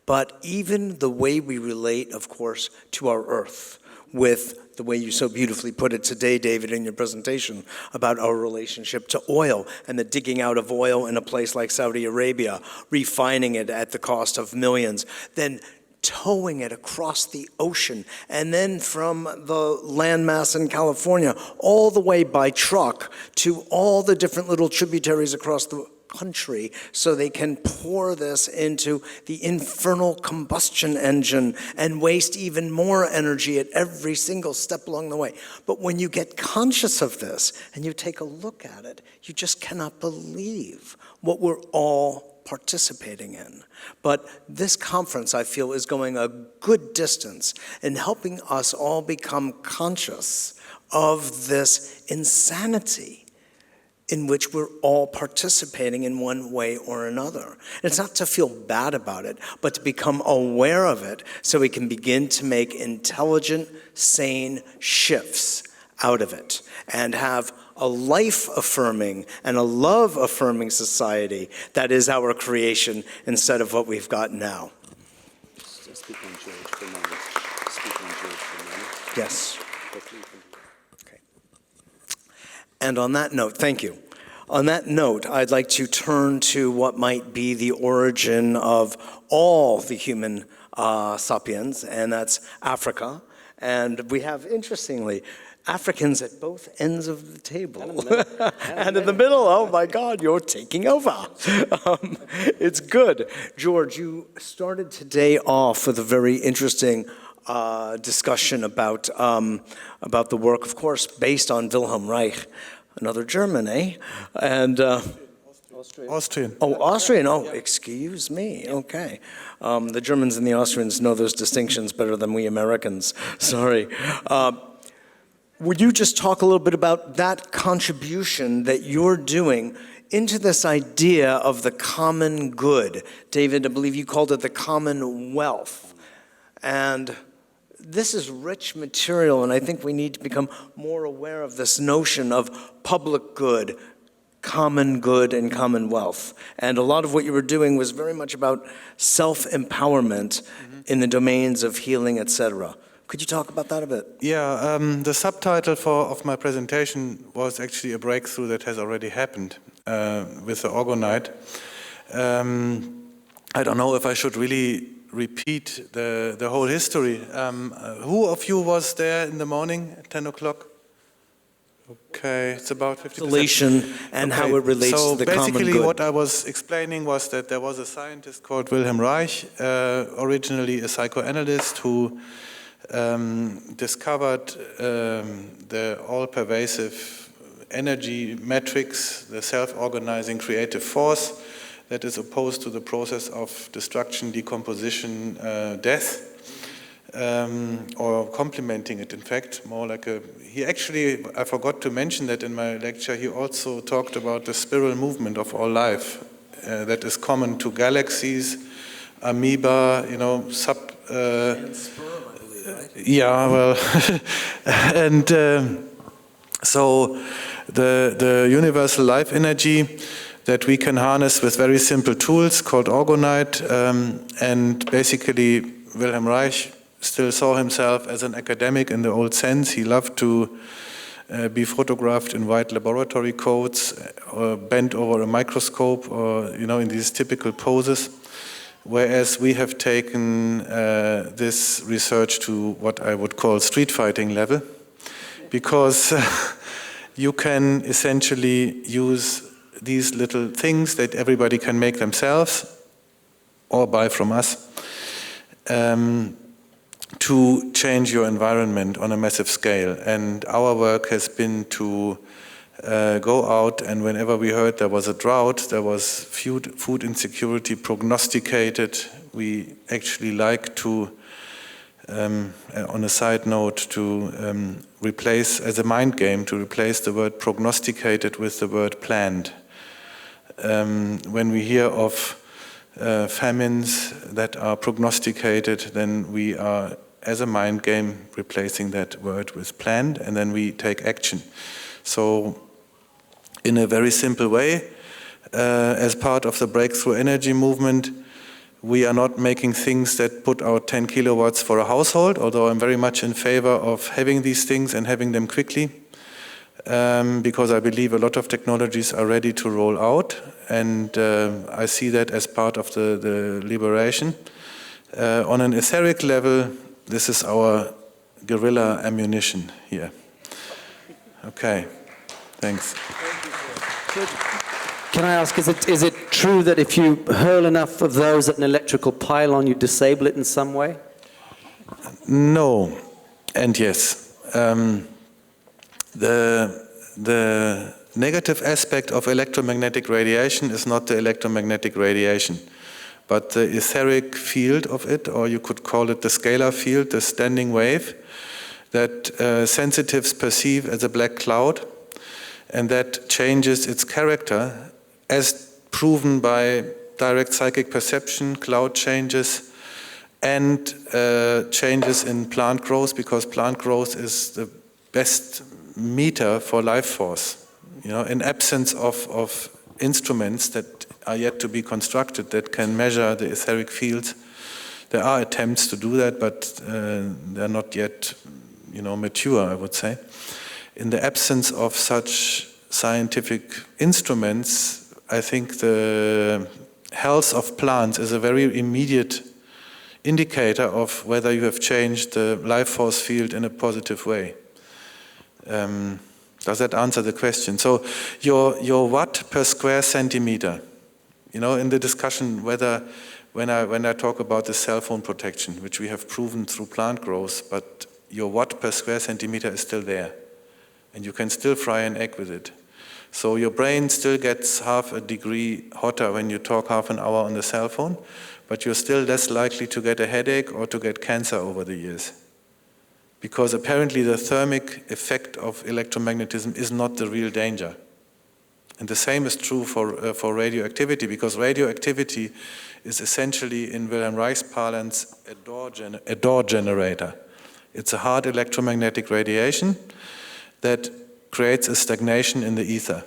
But even the way we relate, of course, to our earth, with the way you so beautifully put it today, David, in your presentation, about our relationship to oil and the digging out of oil in a place like Saudi Arabia, refining it at the cost of millions, then towing it across the ocean, and then from the landmass in California all the way by truck to all the different little tributaries across the country so they can pour this into the infernal combustion engine and waste even more energy at every single step along the way. But when you get conscious of this and you take a look at it, you just cannot believe what we're all participating in. But this conference, I feel, is going a good distance in helping us all become conscious of this insanity in which we're all participating in one way or another. It's not to feel bad about it, but to become aware of it so we can begin to make intelligent, sane shifts out of it and have a life-affirming and a love-affirming society that is our creation instead of what we've got now. Speak on Georg for a moment. Speak on Georg for a moment. Yes. Okay. And on that note, thank you. On that note, I'd like to turn to what might be the origin of all the human sapiens, and that's Africa. And we have, interestingly, Africans at both ends of the table. And in the middle, oh my God, you're taking over. It's good. George, you started today off with a very interesting discussion about the work, of course, based on Wilhelm Reich, another German, eh? And Austrian. Oh, Austrian. Oh, excuse me. Okay. The Germans and the Austrians know those distinctions better than we Americans. Sorry. Would you just talk a little bit about that contribution that you're doing into this idea of the common good? David, I believe you called it the commonwealth. And this is rich material, and I think we need to become more aware of this notion of public good, common good, and commonwealth. And a lot of what you were doing was very much about self-empowerment in the domains of healing, etc. Could you talk about that a bit? Yeah, the subtitle of my presentation was actually a breakthrough that has already happened with the orgonite. I don't know if I should really repeat the whole history. Who of you was there in the morning at 10 o'clock? Okay, it's about 50%. Isolation and how it relates to the common good. So basically what I was explaining was that there was a scientist called Wilhelm Reich, originally a psychoanalyst who discovered the all-pervasive energy matrix, the self-organizing creative force that is opposed to the process of destruction, decomposition, death, or complementing it, in fact, more like he actually, I forgot to mention that in my lecture, he also talked about the spiral movement of all life that is common to galaxies, amoeba, yeah, well, and so the universal life energy that we can harness with very simple tools called orgonite, and basically Wilhelm Reich still saw himself as an academic in the old sense. He loved to be photographed in white laboratory coats, or bent over a microscope, or in these typical poses. Whereas we have taken this research to what I would call street fighting level, because you can essentially use these little things that everybody can make themselves or buy from us to change your environment on a massive scale. And our work has been to go out, and whenever we heard there was a drought, there was food insecurity prognosticated, we actually like to, on a side note, to replace, as a mind game, to replace the word prognosticated with the word planned. When we hear of famines that are prognosticated, then we are, as a mind game, replacing that word with planned, and then we take action. So, in a very simple way, as part of the breakthrough energy movement, we are not making things that put out 10 kilowatts for a household, although I'm very much in favor of having these things and having them quickly, because I believe a lot of technologies are ready to roll out, and I see that as part of the liberation. On an etheric level, this is our guerrilla ammunition here. Okay, thanks. Can I ask, is it true that if you hurl enough of those at an electrical pylon, you disable it in some way? No, and yes. The negative aspect of electromagnetic radiation is not the electromagnetic radiation, but the etheric field of it, or you could call it the scalar field, the standing wave, that sensitives perceive as a black cloud, and that changes its character as proven by direct psychic perception, cloud changes, and changes in plant growth, because plant growth is the best meter for life force. In absence of instruments that are yet to be constructed that can measure the etheric fields, there are attempts to do that, but they're not yet, mature, I would say. In the absence of such scientific instruments, I think the health of plants is a very immediate indicator of whether you have changed the life force field in a positive way. Does that answer the question? So your watt per square centimeter, you know, in the discussion whether, when I talk about the cell phone protection, which we have proven through plant growth, but your watt per square centimeter is still there. And you can still fry an egg with it. So your brain still gets half a degree hotter when you talk half an hour on the cell phone, but you're still less likely to get a headache or to get cancer over the years. Because apparently the thermic effect of electromagnetism is not the real danger. And the same is true for radioactivity, because radioactivity is essentially, in Wilhelm Reich's parlance, a door generator. It's a hard electromagnetic radiation that creates a stagnation in the ether.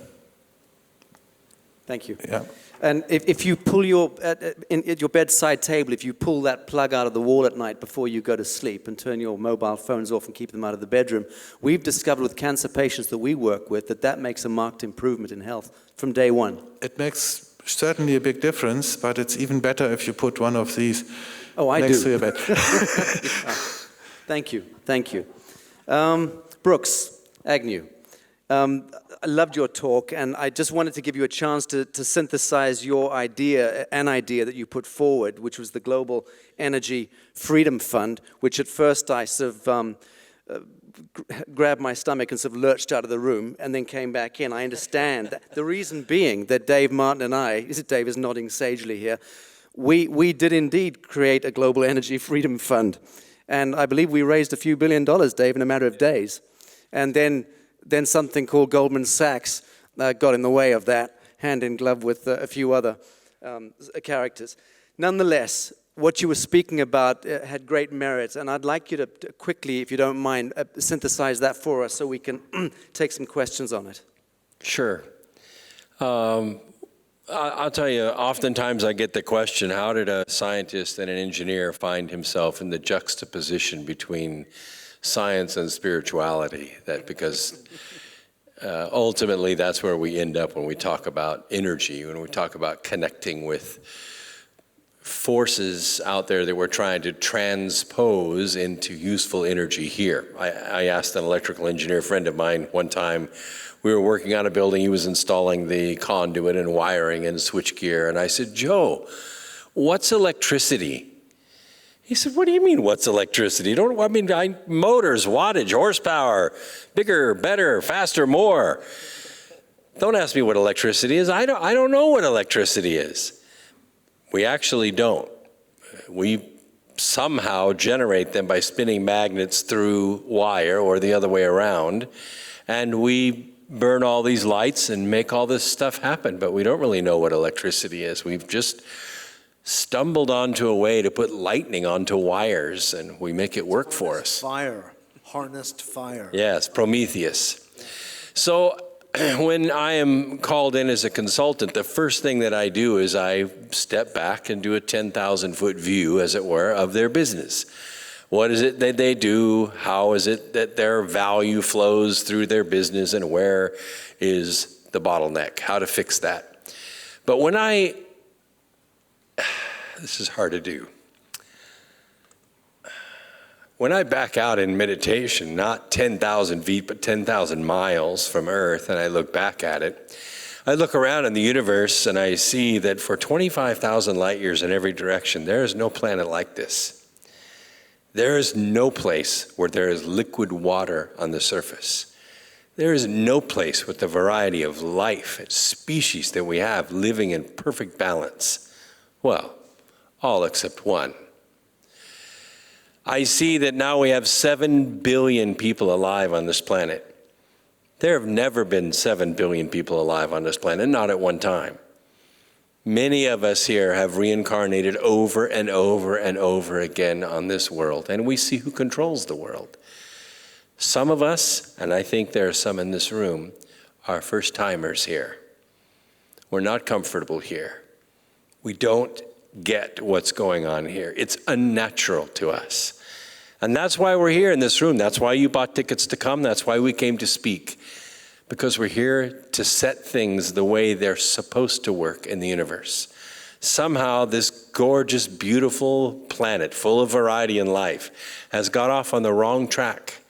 Thank you. Yeah. And if you pull at your bedside table, if you pull that plug out of the wall at night before you go to sleep and turn your mobile phones off and keep them out of the bedroom, we've discovered with cancer patients that we work with that makes a marked improvement in health from day one. It makes certainly a big difference, but it's even better if you put one of these next to your bed. Thank you. Thank you. Brooks, Agnew. I loved your talk, and I just wanted to give you a chance to synthesize your idea, an idea that you put forward, which was the Global Energy Freedom Fund, which at first I sort of grabbed my stomach and sort of lurched out of the room and then came back in. I understand that. The reason being that Dave Martin and I, Dave is nodding sagely here, we did indeed create a Global Energy Freedom Fund. And I believe we raised a few $1 billion, Dave, in a matter of days. And then something called Goldman Sachs got in the way of that, hand in glove with a few other characters. Nonetheless, what you were speaking about had great merit, and I'd like you to quickly, if you don't mind, synthesize that for us so we can take some questions on it. Sure. I'll tell you, oftentimes I get the question, how did a scientist and an engineer find himself in the juxtaposition between science and spirituality? That because ultimately that's where we end up when we talk about energy, when we talk about connecting with forces out there that we're trying to transpose into useful energy here. I asked an electrical engineer friend of mine one time, we were working on a building, he was installing the conduit and wiring and switchgear, and I said, Joe, what's electricity? He said, what do you mean, what's electricity? Motors, wattage, horsepower, bigger, better, faster, more. Don't ask me what electricity is. I don't know what electricity is. We actually don't. We somehow generate them by spinning magnets through wire or the other way around, and we burn all these lights and make all this stuff happen, but we don't really know what electricity is. We've just stumbled onto a way to put lightning onto wires, and we make it work for us. Fire, harnessed fire. Yes, Prometheus. So when I am called in as a consultant, the first thing that I do is I step back and do a 10,000-foot view, as it were, of their business. What is it that they do? How is it that their value flows through their business, and where is the bottleneck? How to fix that? But when this is hard to do. When I back out in meditation, not 10,000 feet, but 10,000 miles from Earth, and I look back at it, I look around in the universe and I see that for 25,000 light years in every direction, there is no planet like this. There is no place where there is liquid water on the surface. There is no place with the variety of life and species that we have living in perfect balance. Well, all except one. I see that now we have 7 billion people alive on this planet. There have never been 7 billion people alive on this planet, not at one time. Many of us here have reincarnated over and over and over again on this world, and we see who controls the world. Some of us, and I think there are some in this room, are first-timers here. We're not comfortable here. We don't get what's going on here. It's unnatural to us. And that's why we're here in this room. That's why you bought tickets to come. That's why we came to speak. Because we're here to set things the way they're supposed to work in the universe. Somehow this gorgeous, beautiful planet full of variety and life has got off on the wrong track.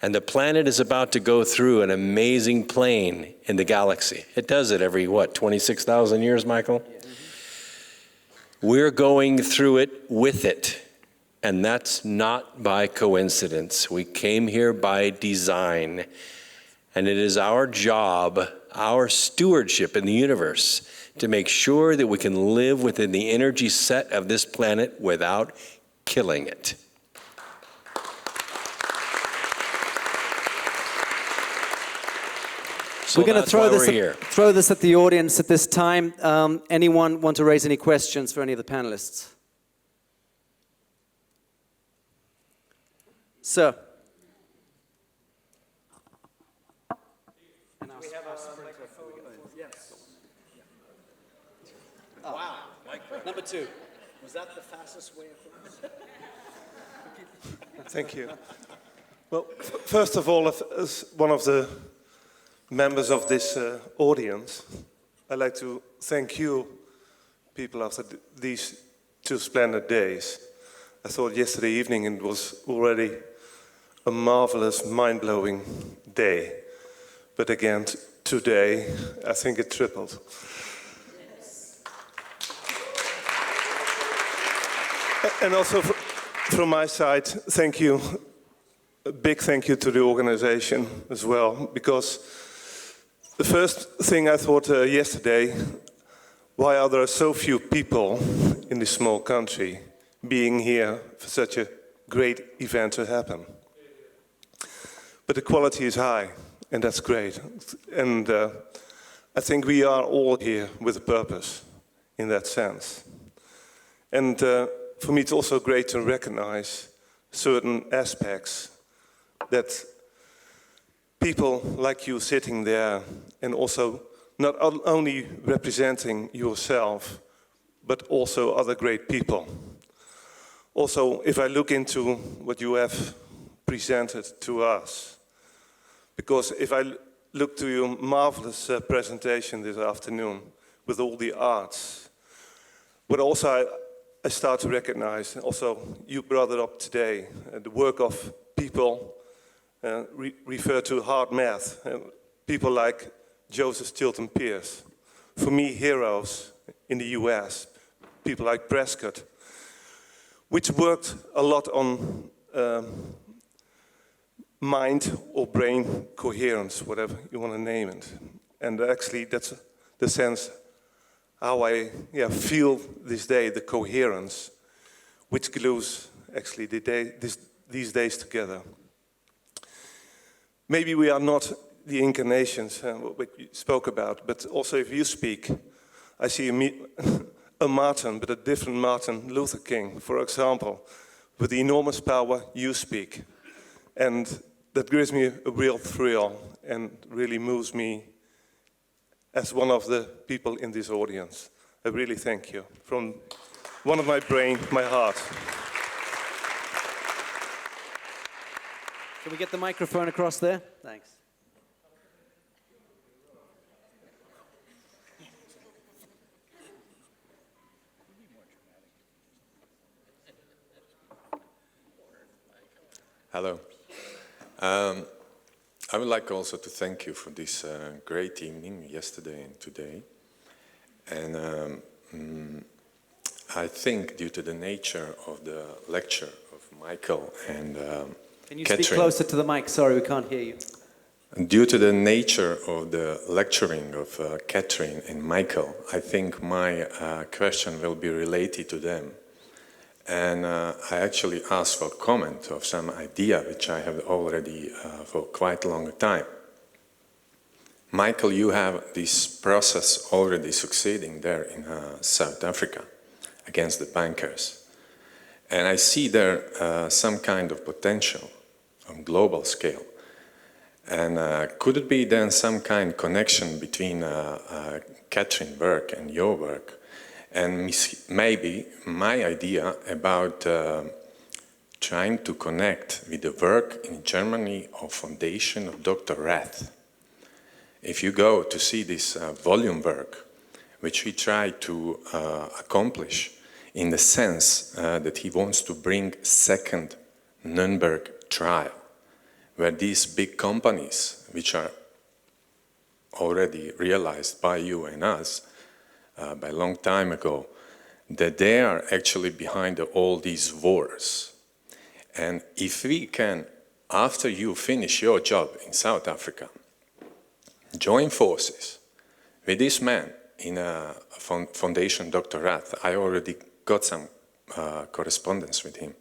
And the planet is about to go through an amazing plane in the galaxy. It does it every, what, 26,000 years, Michael? Yeah. We're going through it with it. And that's not by coincidence. We came here by design. And it is our job, our stewardship in the universe, to make sure that we can live within the energy set of this planet without killing it. So we're going to throw this at the audience at this time. Anyone want to raise any questions for any of the panelists? Sir. Wow. Number 2. Was that the fastest way across? Thank you. Well, first of all, as one of the members of this audience, I'd like to thank you, people, after these 2 splendid days. I thought yesterday evening it was already a marvelous, mind-blowing day. But again, today, I think it tripled. And also from my side, thank you, a big thank you to the organization as well, because the first thing I thought yesterday, why are there so few people in this small country being here for such a great event to happen? But the quality is high, and that's great. And I think we are all here with a purpose in that sense. And for me, it's also great to recognize certain aspects that people like you sitting there, and also not only representing yourself, but also other great people. Also, if I look into what you have presented to us, because if I look to your marvelous presentation this afternoon with all the arts, but also I start to recognize, also you brought it up today, the work of people refer to hard math. People like Joseph Stilton Pierce. For me, heroes in the US, people like Prescott, which worked a lot on mind or brain coherence, whatever you want to name it. And actually, that's the sense how I feel this day, the coherence, which glues actually these days together. Maybe we are not the incarnations what you spoke about, but also if you speak, I see a Martin, but a different Martin Luther King, for example, with the enormous power you speak. And that gives me a real thrill and really moves me as one of the people in this audience. I really thank you from one of my brain, my heart. Can we get the microphone across there? Thanks. Hello. I would like also to thank you for this great evening, yesterday and today. And I think due to the nature of the lecture of Michael and Can you Catherine, speak closer to the mic? Sorry, we can't hear you. due to the nature of the lecturing of Catherine and Michael, I think my question will be related to them. And I actually asked for comment of some idea which I have already for quite a long time. Michael, you have this process already succeeding there in South Africa against the bankers. And I see there some kind of potential on global scale. And could it be then some kind of connection between Catherine's work and your work? And maybe my idea about trying to connect with the work in Germany of foundation of Dr. Rath. If you go to see this volume work, which he tried to accomplish in the sense that he wants to bring second Nuremberg trial, where these big companies, which are already realized by you and us by a long time ago, that they are actually behind all these wars. And if we can, after you finish your job in South Africa, join forces with this man in a foundation, Dr. Rath, I already got some correspondence with him.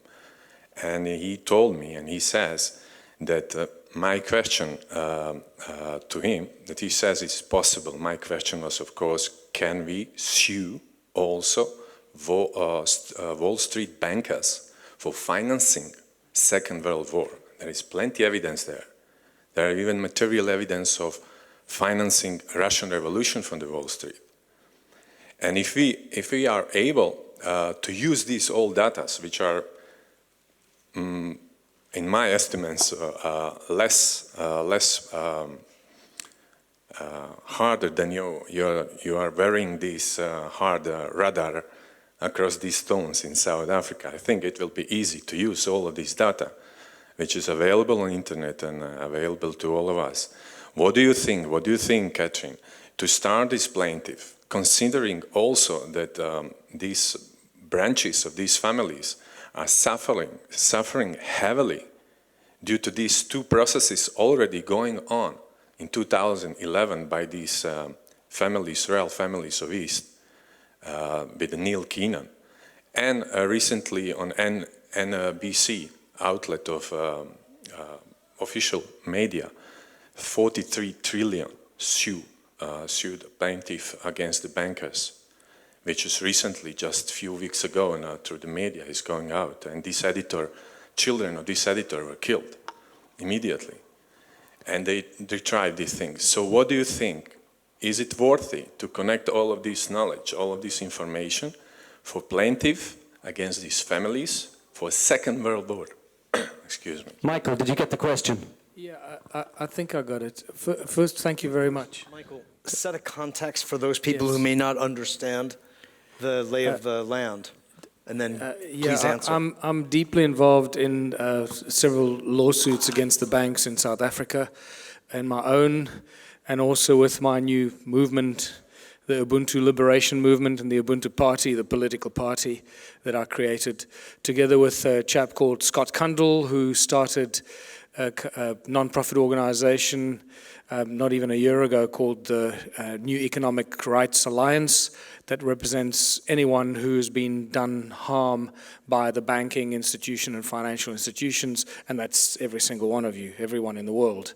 And he told me, and he says that my question to him, that he says it's possible. My question was, of course, can we sue also Wall Street bankers for financing Second World War? There is plenty of evidence there. There are even material evidence of financing Russian Revolution from the Wall Street. And if we are able to use these old data, which are, in my estimates, less harder than you are wearing this hard radar across these stones in South Africa, I think it will be easy to use all of this data, which is available on internet and available to all of us. What do you think? What do you think, Catherine, to start this plaintiff, considering also that these branches of these families are suffering heavily due to these two processes already going on in 2011 by these families, royal families of East, with Neil Keenan, and recently on NBC, outlet of official media, 43 trillion sued plaintiff against the bankers, which is recently, just a few weeks ago, and through the media is going out. And this editor, children of this editor were killed immediately. And they tried these things. So what do you think? Is it worthy to connect all of this knowledge, all of this information for plaintiff against these families for Second World War? Excuse me. Michael, did you get the question? Yeah, I think I got it. First, thank you very much. Michael, set a context for those people who may not understand the lay of the land, and then please answer. I'm deeply involved in several lawsuits against the banks in South Africa, and my own, and also with my new movement, the Ubuntu Liberation Movement and the Ubuntu Party, the political party that I created, together with a chap called Scott Kundell, who started a non-profit organization not even a year ago called the New Economic Rights Alliance, that represents anyone who's been done harm by the banking institution and financial institutions, and that's every single one of you, everyone in the world.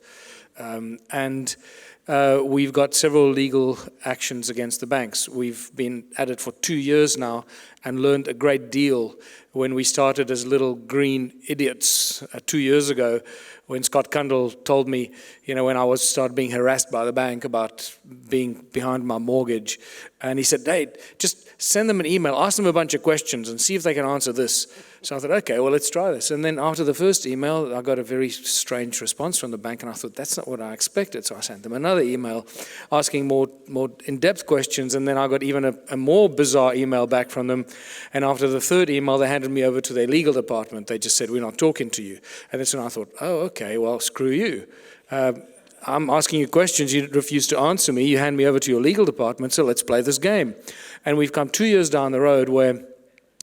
We've got several legal actions against the banks. We've been at it for 2 years now and learned a great deal. When we started as little green idiots 2 years ago, when Scott Kundell told me, when I started being harassed by the bank about being behind my mortgage, and he said, hey, just send them an email, ask them a bunch of questions and see if they can answer this. So I thought, okay, well, let's try this. And then after the first email, I got a very strange response from the bank, and I thought, that's not what I expected. So I sent them another email asking more in-depth questions, and then I got even a more bizarre email back from them. And after the third email, they handed me over to their legal department. They just said, we're not talking to you. And that's when I thought, oh, okay, well, screw you. I'm asking you questions, you refuse to answer me, you hand me over to your legal department, so let's play this game. And we've come 2 years down the road where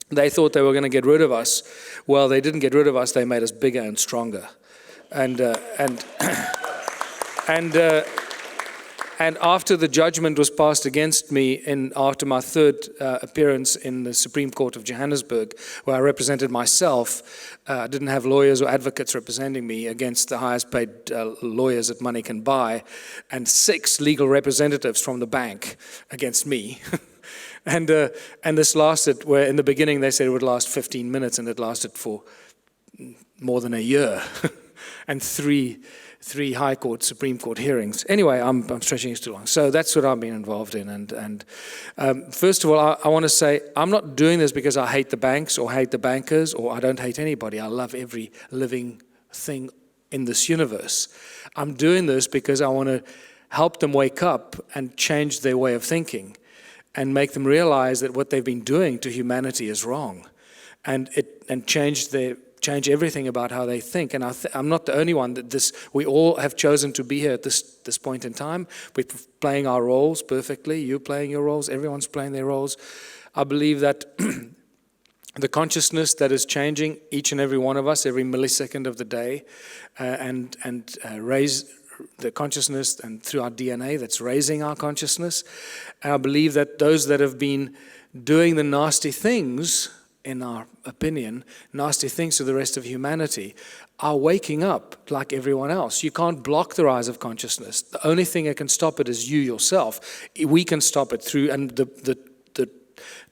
they thought they were going to get rid of us. Well, they didn't get rid of us, they made us bigger and stronger. And after the judgment was passed against me, after my third appearance in the Supreme Court of Johannesburg, where I represented myself, I didn't have lawyers or advocates representing me against the highest paid lawyers that money can buy, and 6 legal representatives from the bank against me. And this lasted, where in the beginning they said it would last 15 minutes, and it lasted for more than a year, and three High Court, Supreme Court hearings. Anyway, I'm stretching it too long. So that's what I've been involved in. And first of all, I want to say I'm not doing this because I hate the banks or hate the bankers, or I don't hate anybody. I love every living thing in this universe. I'm doing this because I want to help them wake up and change their way of thinking, and make them realize that what they've been doing to humanity is wrong, and change their change everything about how they think. And I'm not the only one. We all have chosen to be here at this point in time. We're playing our roles perfectly. You're playing your roles. Everyone's playing their roles. I believe that the consciousness that is changing each and every one of us every millisecond of the day, and raise the consciousness, and through our DNA that's raising our consciousness. And I believe that those that have been doing the nasty things, in our opinion, nasty things to the rest of humanity, are waking up like everyone else. You can't block the rise of consciousness. The only thing that can stop it is you yourself. We can stop it through, and the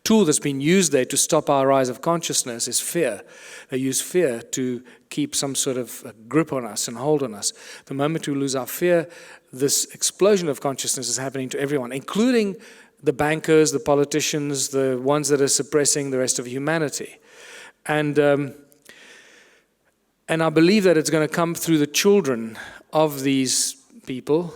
tool that's been used there to stop our rise of consciousness is fear. They use fear to keep some sort of grip on us and hold on us. The moment we lose our fear, this explosion of consciousness is happening to everyone, including the bankers, the politicians, the ones that are suppressing the rest of humanity. And I believe that it's going to come through the children of these people.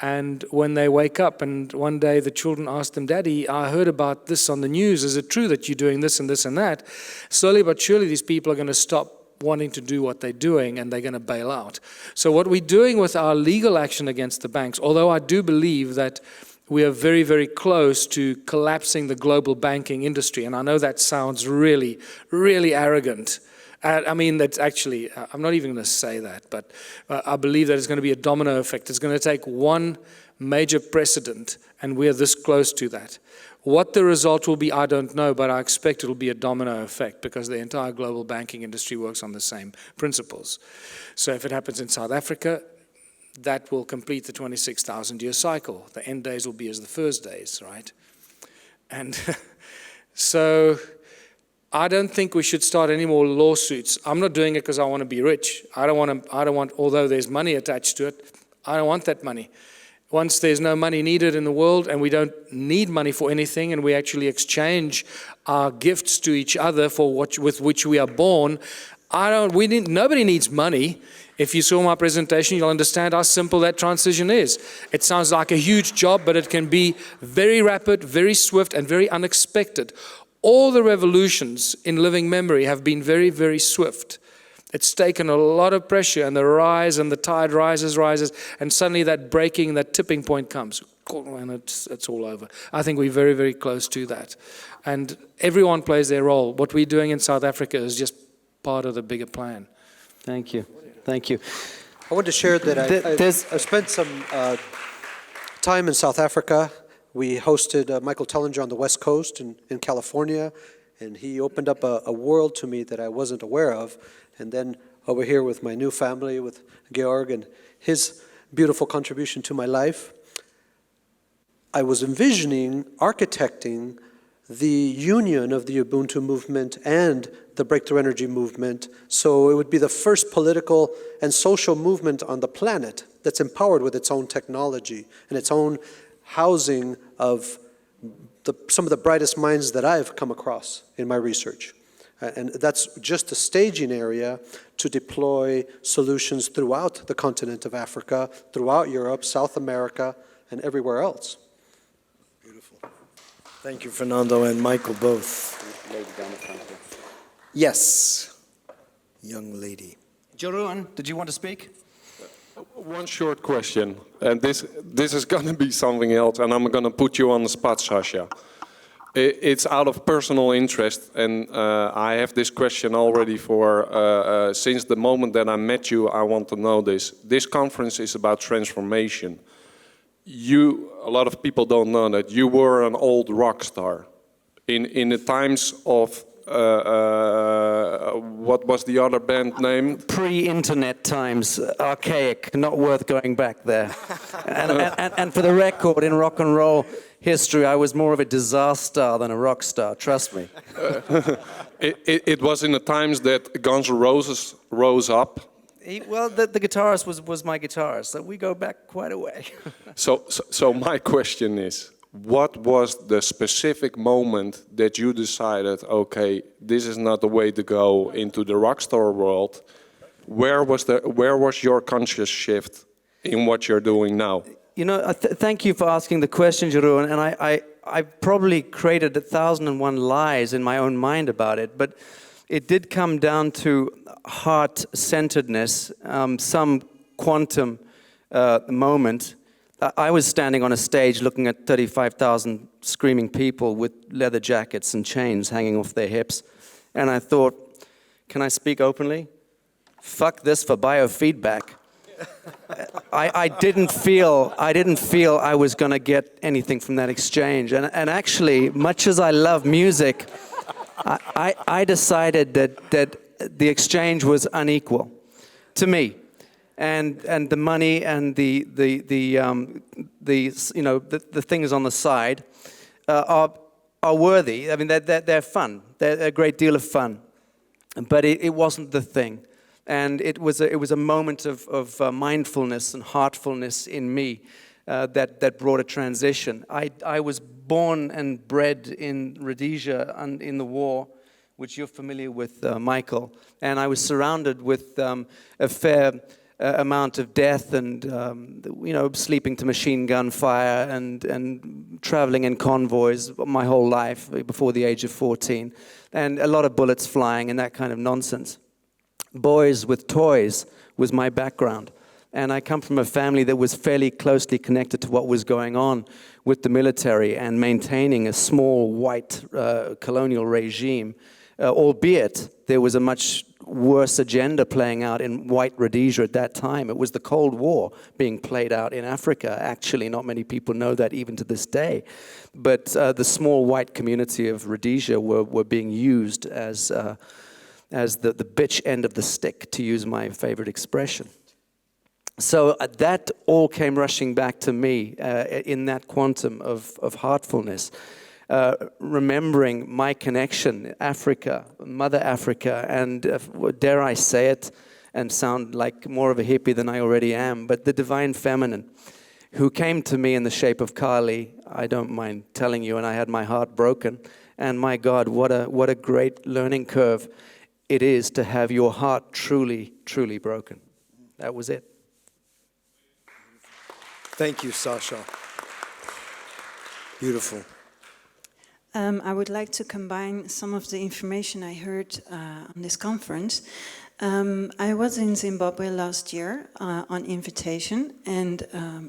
And when they wake up, and one day the children ask them, "Daddy, I heard about this on the news. Is it true that you're doing this and this and that?" Slowly but surely, these people are going to stop wanting to do what they're doing, and they're going to bail out. So what we're doing with our legal action against the banks, although I do believe that we are very, very close to collapsing the global banking industry, and I know that sounds really, really arrogant. I mean, that's actually, I'm not even going to say that, but I believe that it's going to be a domino effect. It's going to take one major precedent, and we're this close to that. What the result will be, I don't know, but I expect it will be a domino effect, because the entire global banking industry works on the same principles. So if it happens in South Africa, that will complete the 26,000-year cycle. The end days will be as the first days, right? And so I don't think we should start any more lawsuits. I'm not doing it because I want to be rich. I don't want, although there's money attached to it, I don't want that money. Once there's no money needed in the world, and we don't need money for anything, and we actually exchange our gifts to each other for with which we are born, nobody needs money. If you saw my presentation, you'll understand how simple that transition is. It sounds like a huge job, but it can be very rapid, very swift, and very unexpected. All the revolutions in living memory have been very, very swift. It's taken a lot of pressure, and the rise, and the tide rises, and suddenly that breaking, that tipping point comes, and it's all over. I think we're very, very close to that. And everyone plays their role. What we're doing in South Africa is just part of the bigger plan. Thank you. Thank you. I want to share that I spent some time in South Africa. We hosted Michael Tellinger on the West Coast in California, and he opened up a world to me that I wasn't aware of. And then over here with my new family, with Georg and his beautiful contribution to my life, I was envisioning, architecting the union of the Ubuntu movement and the Breakthrough Energy movement, so it would be the first political and social movement on the planet that's empowered with its own technology and its own housing of some of the brightest minds that I've come across in my research. And that's just a staging area to deploy solutions throughout the continent of Africa, throughout Europe, South America, and everywhere else. Beautiful. Thank you, Fernando and Michael, both. Yes, young lady. Jeroen, did you want to speak? One short question, and this is going to be something else, and I'm going to put you on the spot, Sacha. It's out of personal interest, and I have this question already for, since the moment that I met you, I want to know this. This conference is about transformation. A lot of people don't know that you were an old rock star. In the times of, what was the other band name? Pre-internet times, archaic, not worth going back there. And for the record, in rock and roll history, I was more of a disaster than a rock star, trust me. It was in the times that Guns N' Roses rose up. Well, the guitarist was my guitarist, so we go back quite a way. So my question is, what was the specific moment that you decided, okay, this is not the way to go into the rock star world? Where was your conscious shift in what you're doing now? You know, thank you for asking the question, Jeroen, and I probably created 1,001 lies in my own mind about it, but it did come down to heart-centeredness, some quantum moment. I was standing on a stage looking at 35,000 screaming people with leather jackets and chains hanging off their hips. And I thought, can I speak openly? Fuck this for biofeedback. I didn't feel I was going to get anything from that exchange. And actually, much as I love music, I decided that the exchange was unequal to me. And the money and the things on the side are worthy. I mean, they're fun. They're a great deal of fun, but it wasn't the thing. And it was a moment of mindfulness and heartfulness in me that brought a transition. I was born and bred in Rhodesia and in the war, which you're familiar with, Michael. And I was surrounded with a fair amount of death and sleeping to machine gun fire and traveling in convoys my whole life before the age of 14, and a lot of bullets flying and that kind of nonsense. Boys with toys was my background, and I come from a family that was fairly closely connected to what was going on with the military and maintaining a small white colonial regime, albeit there was a much worse agenda playing out in white Rhodesia at that time. It was the Cold War being played out in Africa. Actually, not many people know that even to this day. But the small white community of Rhodesia were being used as the bitch end of the stick, to use my favorite expression. So that all came rushing back to me in that quantum of heartfulness. Remembering my connection, Africa, Mother Africa, and dare I say it, and sound like more of a hippie than I already am, but the divine feminine who came to me in the shape of Kali. I don't mind telling you, and I had my heart broken. And my God, what a great learning curve it is to have your heart truly, truly broken. That was it. Thank you, Sacha. Beautiful. I would like to combine some of the information I heard on this conference. I was in Zimbabwe last year on invitation, and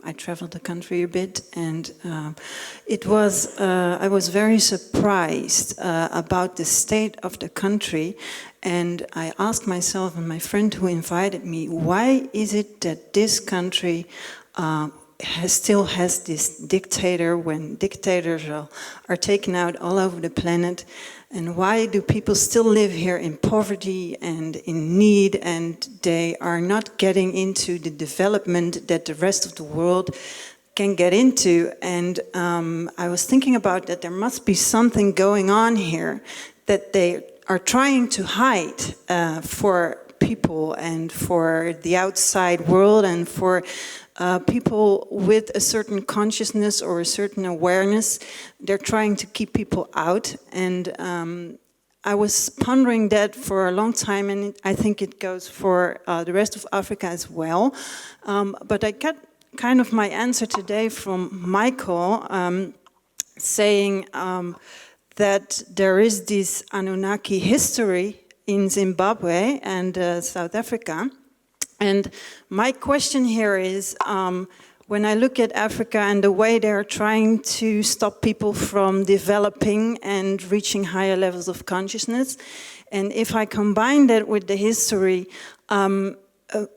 I traveled the country a bit, and I was very surprised about the state of the country, and I asked myself and my friend who invited me, why is it that this country still has this dictator when dictators are taken out all over the planet, and why do people still live here in poverty and in need, and they are not getting into the development that the rest of the world can get into. And I was thinking about that there must be something going on here that they are trying to hide for people and for the outside world and for people with a certain consciousness or a certain awareness. They're trying to keep people out, and I was pondering that for a long time, and I think it goes for the rest of Africa as well. But I got kind of my answer today from Michael, saying that there is this Anunnaki history in Zimbabwe and South Africa. And my question here is, when I look at Africa and the way they're trying to stop people from developing and reaching higher levels of consciousness, and if I combine that with the history,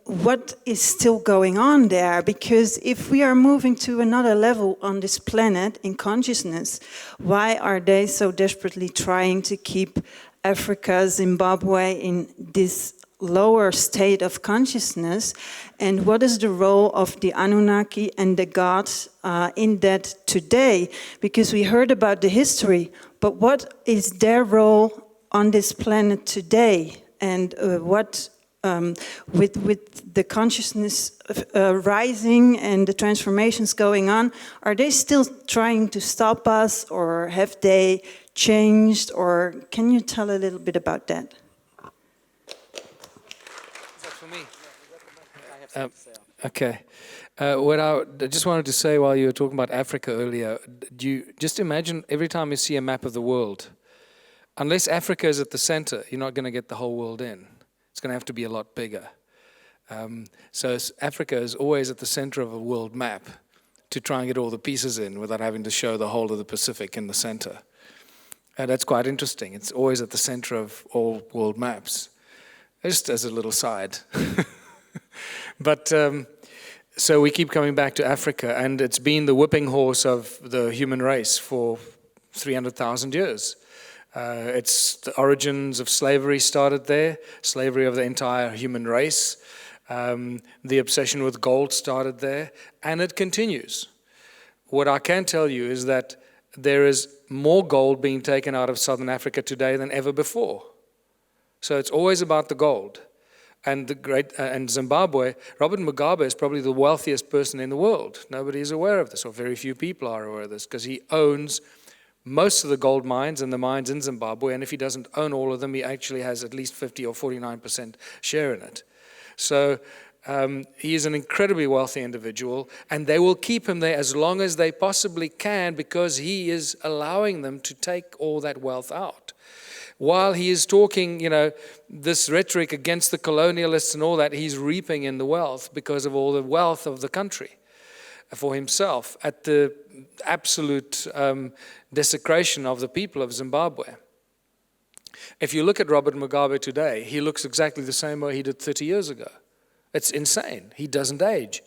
what is still going on there? Because if we are moving to another level on this planet in consciousness, why are they so desperately trying to keep Africa, Zimbabwe in this lower state of consciousness? And what is the role of the Anunnaki and the gods in that today? Because we heard about the history, but what is their role on this planet today? And what, with the consciousness rising and the transformations going on, are they still trying to stop us, or have they changed? Or can you tell a little bit about that? Okay. What I just wanted to say while you were talking about Africa earlier, do you just imagine every time you see a map of the world, unless Africa is at the center, you're not going to get the whole world in. It's going to have to be a lot bigger. So Africa is always at the center of a world map to try and get all the pieces in without having to show the whole of the Pacific in the center. And that's quite interesting. It's always at the center of all world maps, just as a little side. But so we keep coming back to Africa, and it's been the whipping horse of the human race for 300,000 years. It's the origins of slavery started there, slavery of the entire human race. The obsession with gold started there, and it continues. What I can tell you is that there is more gold being taken out of Southern Africa today than ever before. So it's always about the gold. And and Zimbabwe, Robert Mugabe is probably the wealthiest person in the world. Nobody is aware of this, or very few people are aware of this, because he owns most of the gold mines and the mines in Zimbabwe, and if he doesn't own all of them, he actually has at least 50 or 49% share in it. So he is an incredibly wealthy individual, and they will keep him there as long as they possibly can, because he is allowing them to take all that wealth out. While he is talking, this rhetoric against the colonialists and all that, he's reaping in the wealth because of all the wealth of the country for himself at the absolute desecration of the people of Zimbabwe. If you look at Robert Mugabe today, he looks exactly the same way he did 30 years ago. It's insane. He doesn't age.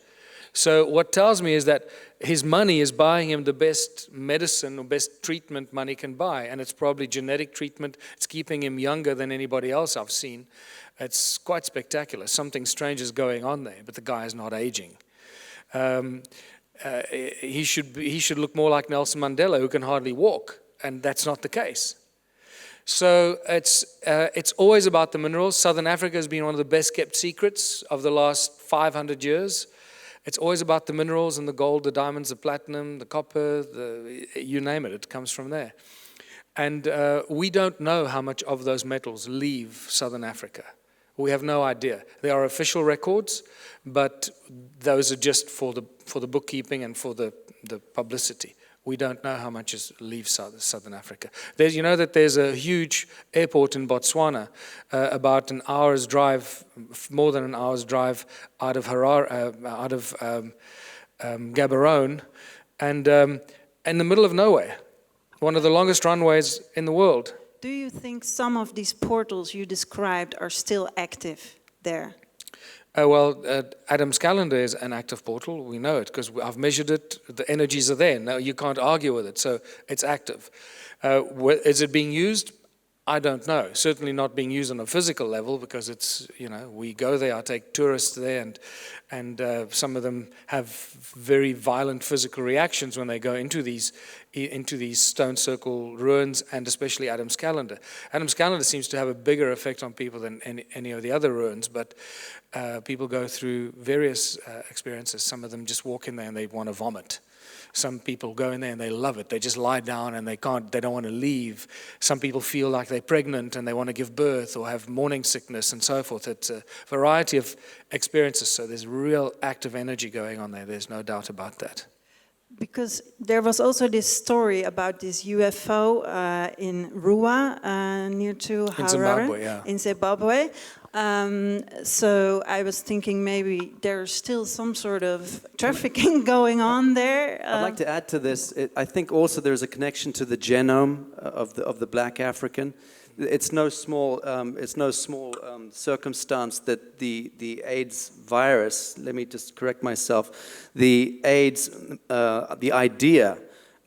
So what tells me is that his money is buying him the best medicine or best treatment money can buy, and it's probably genetic treatment. It's keeping him younger than anybody else I've seen. It's quite spectacular. Something strange is going on there, but the guy is not aging. He should look more like Nelson Mandela, who can hardly walk, and that's not the case. So it's always about the minerals. Southern Africa has been one of the best kept secrets of the last 500 years. It's always about the minerals and the gold, the diamonds, the platinum, the copper, you name it, it comes from there. And we don't know how much of those metals leave Southern Africa. We have no idea. There are official records, but those are just for the bookkeeping and for the publicity. We don't know how much leaves Southern Africa. You know that there's a huge airport in Botswana, about an hour's drive, more than an hour's drive out of Gaborone, and in the middle of nowhere, one of the longest runways in the world. Do you think some of these portals you described are still active there? Adam's calendar is an active portal. We know it because I've measured it. The energies are there. No, you can't argue with it. So it's active. Is it being used? I don't know. Certainly not being used on a physical level, because it's, we go there. I take tourists there, and some of them have very violent physical reactions when they go into these stone circle ruins, and especially Adam's calendar. Adam's calendar seems to have a bigger effect on people than any of the other ruins, but people go through various experiences. Some of them just walk in there and they want to vomit. Some people go in there and they love it. They just lie down and they don't want to leave. Some people feel like they're pregnant and they want to give birth or have morning sickness and so forth. It's a variety of experiences. So there's real active energy going on there. There's no doubt about that. Because there was also this story about this UFO in Rua, near to Harare. In Zimbabwe, yeah. In Zimbabwe. So I was thinking maybe there's still some sort of trafficking going on there. I'd like to add to this. I think also there's a connection to the genome of the Black African. It's no small circumstance that the AIDS virus. Let me just correct myself. The AIDS, the idea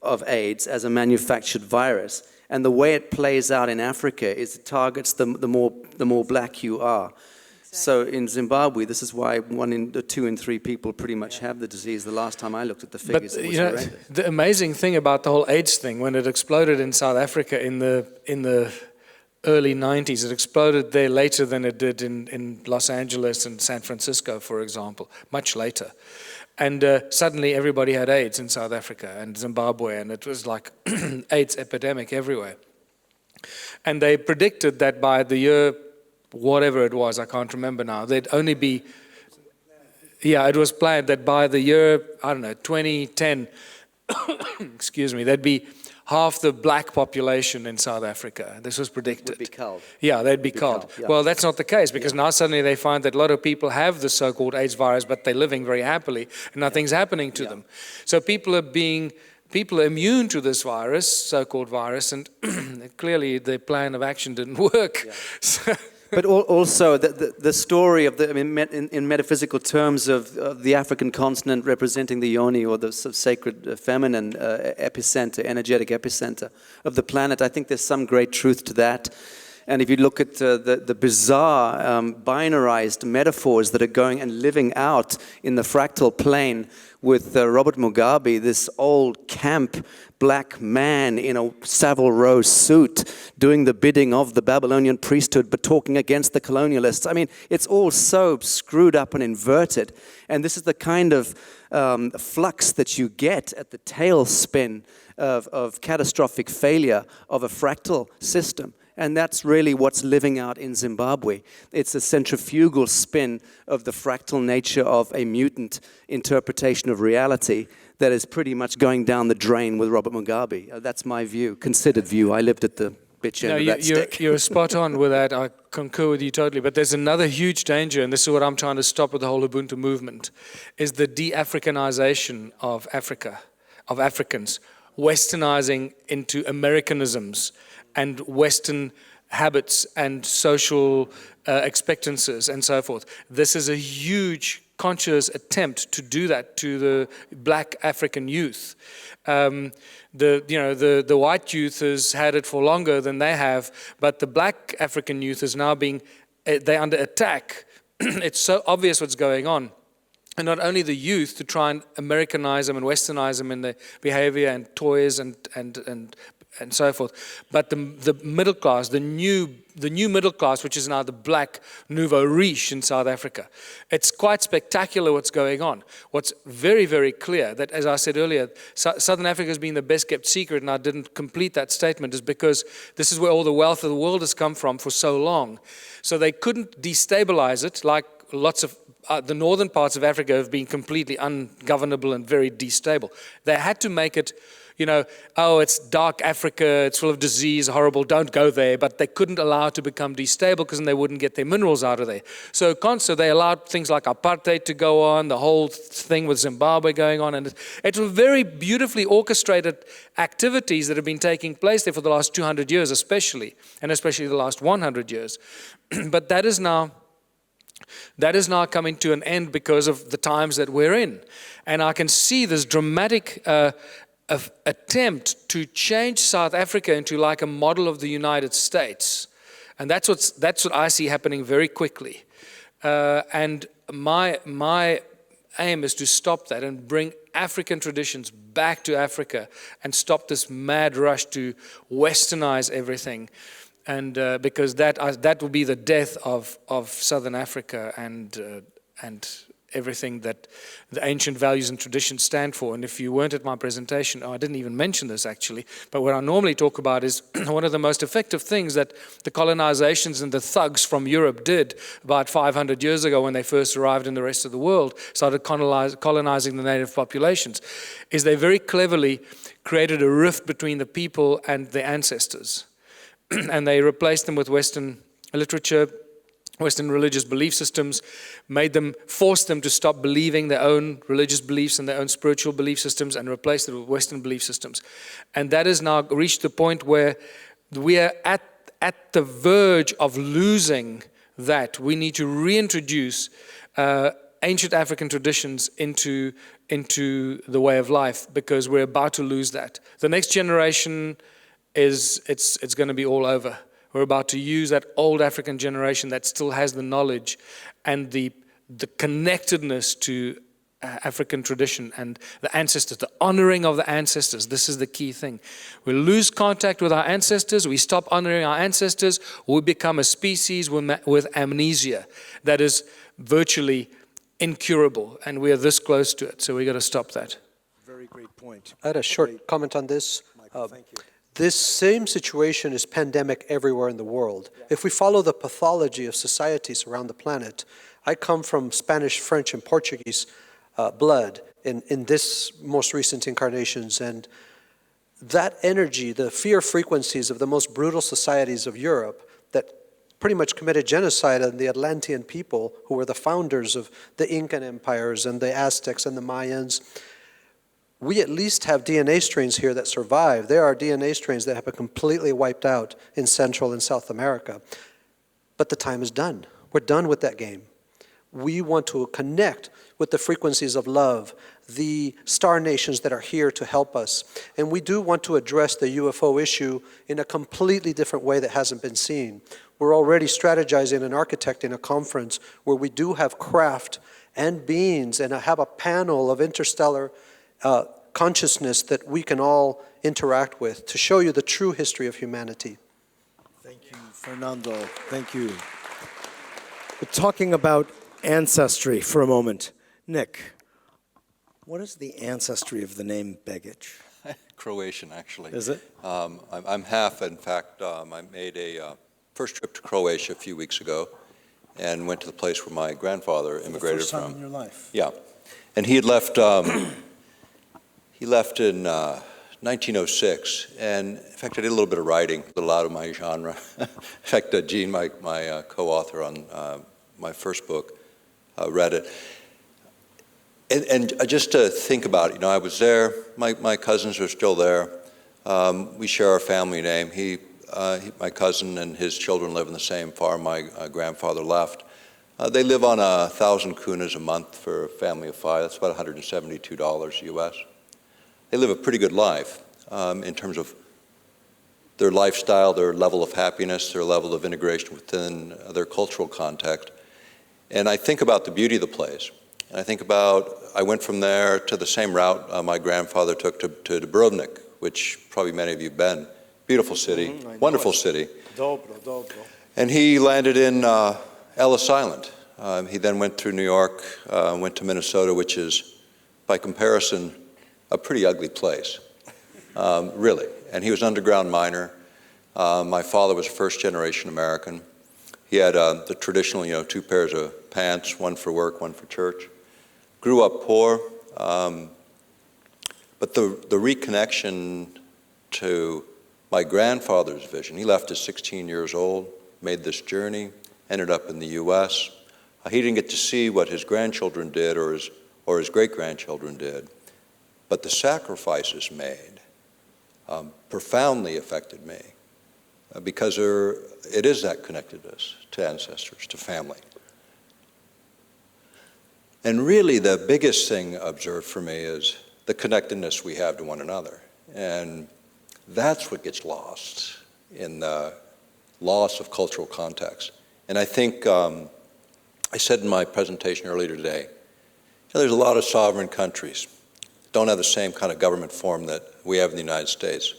of AIDS as a manufactured virus, and the way it plays out in Africa is it targets the more black you are. Exactly. So in Zimbabwe, this is why 1 in 2 in 3 people pretty much have the disease. The last time I looked at the figures, it was horrendous. The amazing thing about the whole AIDS thing, when it exploded in South Africa in the early 90s, it exploded there later than it did in Los Angeles and San Francisco, for example, much later. And suddenly everybody had AIDS in South Africa and Zimbabwe, and it was like AIDS epidemic everywhere. And they predicted that by the year, whatever it was, I can't remember now, there'd only be, it was planned that by the year, 2010, excuse me, there'd be half the black population in South Africa. This was predicted. Would be culled. Yeah, they'd be culled. Yeah. Well, that's not the case, because now suddenly they find that a lot of people have the so-called AIDS virus, but they're living very happily, and nothing's happening to them. So people are immune to this virus, so-called virus, and clearly the plan of action didn't work. So but also the story of in metaphysical terms of the African continent representing the yoni, or the sort of sacred feminine epicenter, energetic epicenter of the planet. I think there's some great truth to that. And if you look at the bizarre binarized metaphors that are going and living out in the fractal plane with Robert Mugabe, this old camp black man in a Savile Row suit doing the bidding of the Babylonian priesthood but talking against the colonialists. I mean, it's all so screwed up and inverted. And this is the kind of flux that you get at the tailspin of catastrophic failure of a fractal system. And that's really what's living out in Zimbabwe. It's a centrifugal spin of the fractal nature of a mutant interpretation of reality that is pretty much going down the drain with Robert Mugabe. That's my view, considered view. I lived at the bitch end of that stick. You're spot on with that. I concur with you totally. But there's another huge danger, and this is what I'm trying to stop with the whole Ubuntu movement, is the de-Africanization of Africa, of Africans, westernizing into Americanisms and Western habits and social expectancies and so forth. This is a huge conscious attempt to do that to the black African youth. The white youth has had it for longer than they have, but the black African youth is now they're under attack. It's so obvious what's going on. And not only the youth to try and Americanize them and Westernize them in their behavior and toys and so forth, but the middle class, the new middle class, which is now the black nouveau riche in South Africa. It's quite spectacular what's going on. What's very, very clear, that as I said earlier, Southern Africa has been the best kept secret, and I didn't complete that statement, is because this is where all the wealth of the world has come from for so long. So they couldn't destabilize it like lots of the northern parts of Africa have been completely ungovernable and very destable. They had to make it, it's dark Africa, it's full of disease, horrible, don't go there. But they couldn't allow it to become destable because then they wouldn't get their minerals out of there. So they allowed things like apartheid to go on, the whole thing with Zimbabwe going on. And it was very beautifully orchestrated activities that have been taking place there for the last 200 years especially, and especially the last 100 years. But that is now coming to an end because of the times that we're in. And I can see this dramatic attempt to change South Africa into like a model of the United States. And that's what I see happening very quickly. And my aim is to stop that and bring African traditions back to Africa and stop this mad rush to westernize everything. And because that will be the death of Southern Africa and everything that the ancient values and traditions stand for. And if you weren't at my presentation, I didn't even mention this actually, but what I normally talk about is one of the most effective things that the colonizations and the thugs from Europe did about 500 years ago when they first arrived in the rest of the world, started colonizing the native populations, is they very cleverly created a rift between the people and their ancestors. And they replaced them with Western literature, Western religious belief systems, forced them to stop believing their own religious beliefs and their own spiritual belief systems and replaced it with Western belief systems. And that has now reached the point where we are at the verge of losing that. We need to reintroduce ancient African traditions into the way of life because we're about to lose that. The next generation it's going to be all over. We're about to use that old African generation that still has the knowledge and the connectedness to African tradition and the ancestors, the honoring of the ancestors. This is the key thing. We lose contact with our ancestors, we stop honoring our ancestors, we become a species with amnesia that is virtually incurable, and we are this close to it, so we got to stop that. Very great point. I had a short comment on this. Michael, thank you. This same situation is pandemic everywhere in the world. Yeah. If we follow the pathology of societies around the planet, I come from Spanish, French, and Portuguese blood in this most recent incarnations, and that energy, the fear frequencies of the most brutal societies of Europe that pretty much committed genocide on the Atlantean people, who were the founders of the Incan empires and the Aztecs and the Mayans, we at least have DNA strains here that survive. There are DNA strains that have been completely wiped out in Central and South America. But the time is done. We're done with that game. We want to connect with the frequencies of love, the star nations that are here to help us. And we do want to address the UFO issue in a completely different way that hasn't been seen. We're already strategizing and architecting a conference where we do have craft and beings and have a panel of interstellar consciousness that we can all interact with to show you the true history of humanity. Thank you, Fernando. Thank you. We're talking about ancestry for a moment. Nick, what is the ancestry of the name Begich? Croatian, actually. Is it? I'm half. In fact, I made a first trip to Croatia a few weeks ago and went to the place where my grandfather immigrated the first time from. in your life. Yeah. And he had left, he left in 1906. And in fact, I did a little bit of writing, a little out of my genre. In fact, Gene, my co-author on my first book, read it. And just to think about it, I was there, my cousins are still there. We share our family name. My cousin and his children live in the same farm my grandfather left. They live on 1,000 kunas a month for a family of 5. That's about $172 US. They live a pretty good life in terms of their lifestyle, their level of happiness, their level of integration within their cultural context. And I think about the beauty of the place. And I think about, I went from there to the same route my grandfather took to Dubrovnik, which probably many of you have been. Beautiful city, wonderful city. Dobro. And he landed in Ellis Island. He then went through New York, went to Minnesota, which is, by comparison, a pretty ugly place, really. And he was an underground miner. My father was a first-generation American. He had the traditional, 2 pairs of pants, one for work, one for church. Grew up poor, but the reconnection to my grandfather's vision, he left at 16 years old, made this journey, ended up in the US. He didn't get to see what his grandchildren did or his great-grandchildren did, but the sacrifices made profoundly affected me because it is that connectedness to ancestors, to family. And really the biggest thing observed for me is the connectedness we have to one another. And that's what gets lost in the loss of cultural context. And I think, I said in my presentation earlier today, there's a lot of sovereign countries that don't have the same kind of government form that we have in the United States.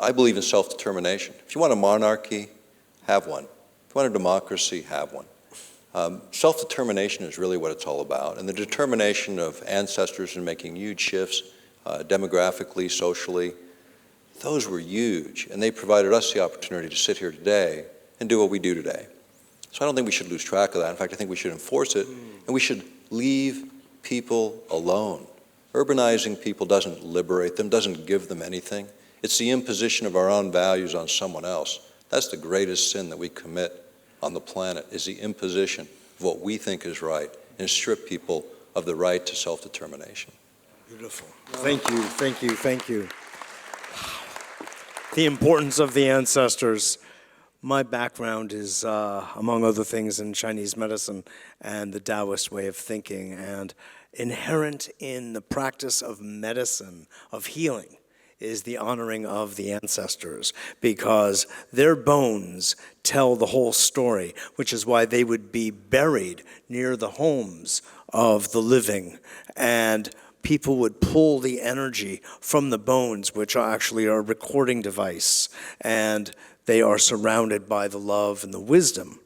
I believe in self-determination. If you want a monarchy, have one. If you want a democracy, have one. Self-determination is really what it's all about. And the determination of ancestors in making huge shifts, demographically, socially, those were huge. And they provided us the opportunity to sit here today and do what we do today. So I don't think we should lose track of that. In fact, I think we should enforce it, and we should leave people alone. Urbanizing people doesn't liberate them, doesn't give them anything. It's the imposition of our own values on someone else. That's the greatest sin that we commit on the planet, is the imposition of what we think is right and strip people of the right to self-determination. Beautiful. Thank you, thank you, thank you. The importance of the ancestors. My background is, among other things, in Chinese medicine and the Taoist way of thinking. And inherent in the practice of medicine, of healing, is the honoring of the ancestors, because their bones tell the whole story, which is why they would be buried near the homes of the living. And people would pull the energy from the bones, which are actually a recording device, and they are surrounded by the love and the wisdom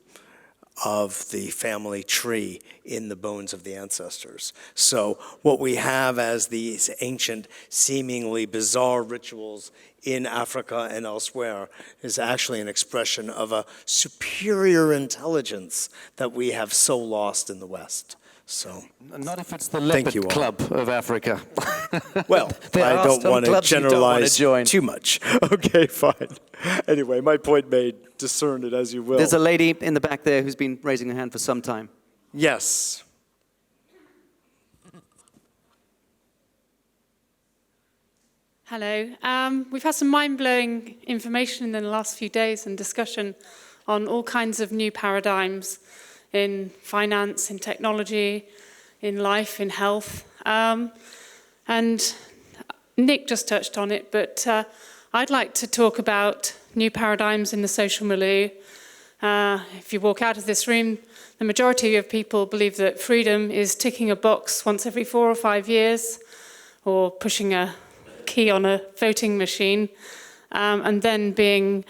of the family tree in the bones of the ancestors. So what we have as these ancient, seemingly bizarre rituals in Africa and elsewhere is actually an expression of a superior intelligence that we have so lost in the West. So, not if it's the thank you Leopard all. Club of Africa. Well, There I are don't some want to clubs you don't wanna generalize join. too much. Okay, fine. Anyway, my point made. Discern it as you will. There's a lady in the back there who's been raising her hand for some time. Yes. Hello. We've had some mind-blowing information in the last few days and discussion on all kinds of new paradigms in finance, in technology, in life, in health. And Nick just touched on it, but I'd like to talk about new paradigms in the social milieu. If you walk out of this room, the majority of people believe that freedom is ticking a box once every 4 or 5 years, or pushing a key on a voting machine, and then being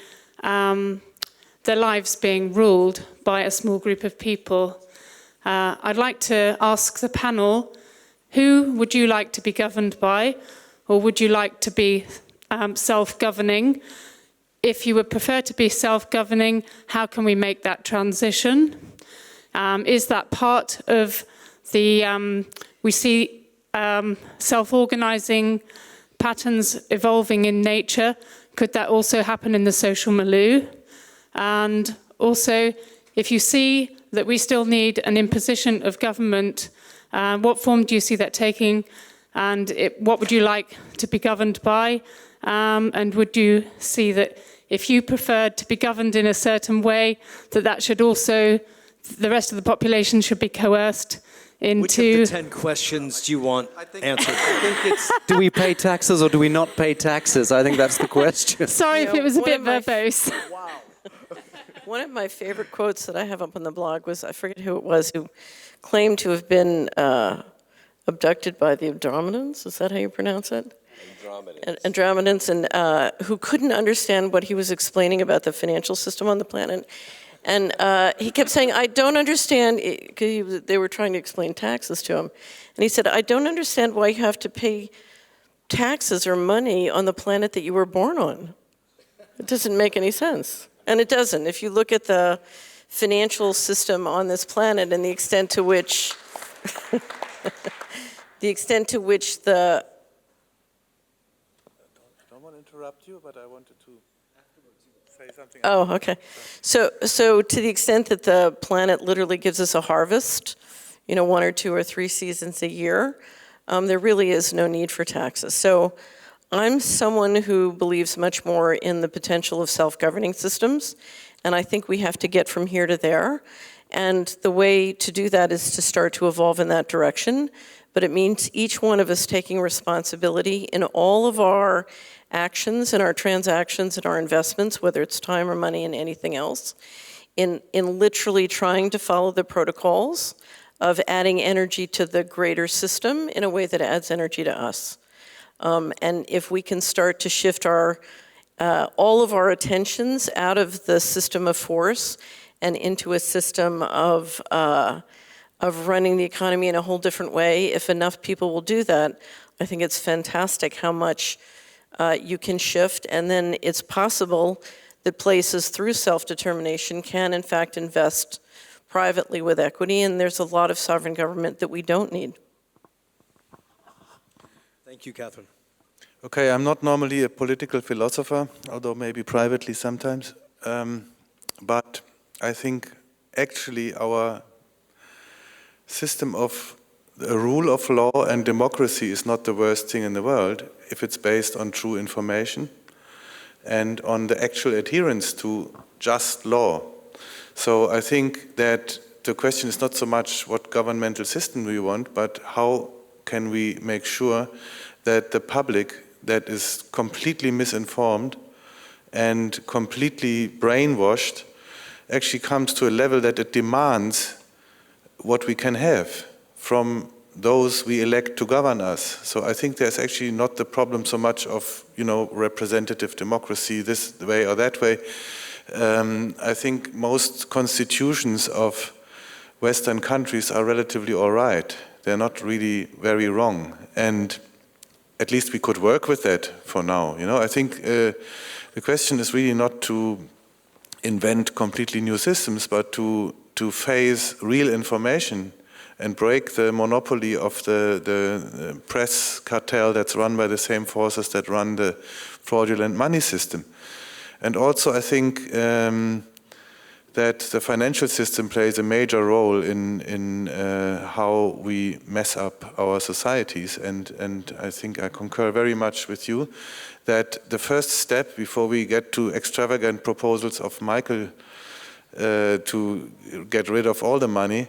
their lives being ruled by a small group of people. I'd like to ask the panel, who would you like to be governed by, or would you like to be self-governing? If you would prefer to be self-governing, how can we make that transition? Is that part of the, we see self-organizing patterns evolving in nature. Could that also happen in the social milieu? And also, if you see that we still need an imposition of government, what form do you see that taking? And what would you like to be governed by? And would you see that if you preferred to be governed in a certain way, that should also, the rest of the population should be coerced into... Which of the 10 questions do you want answered? I think it's, do we pay taxes or do we not pay taxes? I think that's the question. Sorry if it was a bit verbose. Wow. One of my favorite quotes that I have up on the blog was, I forget who it was, who claimed to have been abducted by the Andromedans. Is that how you pronounce it? Andromedans, and who couldn't understand what he was explaining about the financial system on the planet. And he kept saying, I don't understand, because they were trying to explain taxes to him. And he said, I don't understand why you have to pay taxes or money on the planet that you were born on. It doesn't make any sense. And it doesn't. If you look at the financial system on this planet and the extent to which, the I don't want to interrupt you, but I wanted to say something. Oh, okay. So to the extent that the planet literally gives us a harvest, 1 or 2 or 3 seasons a year, there really is no need for taxes. So I'm someone who believes much more in the potential of self-governing systems, and I think we have to get from here to there. And the way to do that is to start to evolve in that direction, but it means each one of us taking responsibility in all of our actions and our transactions and our investments, whether it's time or money and anything else, in literally trying to follow the protocols of adding energy to the greater system in a way that adds energy to us. And if we can start to shift all of our attentions out of the system of force and into a system of running the economy in a whole different way, if enough people will do that, I think it's fantastic how much you can shift, and then it's possible that places through self-determination can in fact invest privately with equity, and there's a lot of sovereign government that we don't need. Thank you, Catherine. Okay, I'm not normally a political philosopher, although maybe privately sometimes, but I think actually our system of a rule of law and democracy is not the worst thing in the world if it's based on true information and on the actual adherence to just law. So I think that the question is not so much what governmental system we want, but how can we make sure that the public that is completely misinformed and completely brainwashed actually comes to a level that it demands what we can have from those we elect to govern us. So I think there's actually not the problem so much of, representative democracy this way or that way. I think most constitutions of Western countries are relatively all right. They're not really very wrong. And at least we could work with that for now. I think the question is really not to invent completely new systems, but to phase real information and break the monopoly of the press cartel that's run by the same forces that run the fraudulent money system. And also I think that the financial system plays a major role in how we mess up our societies. And I think I concur very much with you that the first step before we get to extravagant proposals of Michael to get rid of all the money,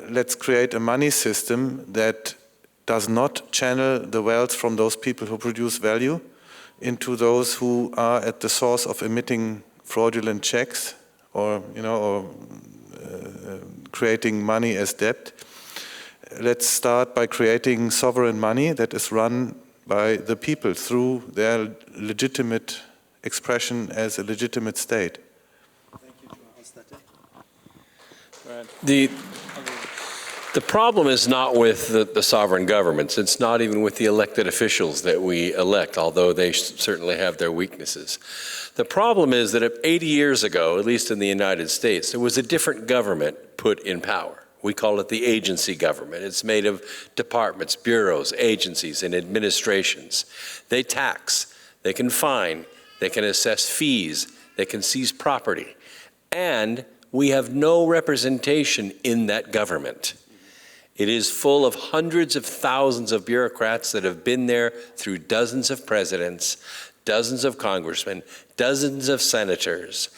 let's create a money system that does not channel the wealth from those people who produce value into those who are at the source of emitting fraudulent checks or creating money as debt. Let's start by creating sovereign money that is run by the people through their legitimate expression as a legitimate state. The problem is not with the sovereign governments. It's not even with the elected officials that we elect, although they certainly have their weaknesses. The problem is that 80 years ago, at least in the United States, there was a different government put in power. We call it the agency government. It's made of departments, bureaus, agencies, and administrations. They tax, they can fine, they can assess fees, they can seize property, and we have no representation in that government. It is full of hundreds of thousands of bureaucrats that have been there through dozens of presidents, dozens of congressmen, dozens of senators.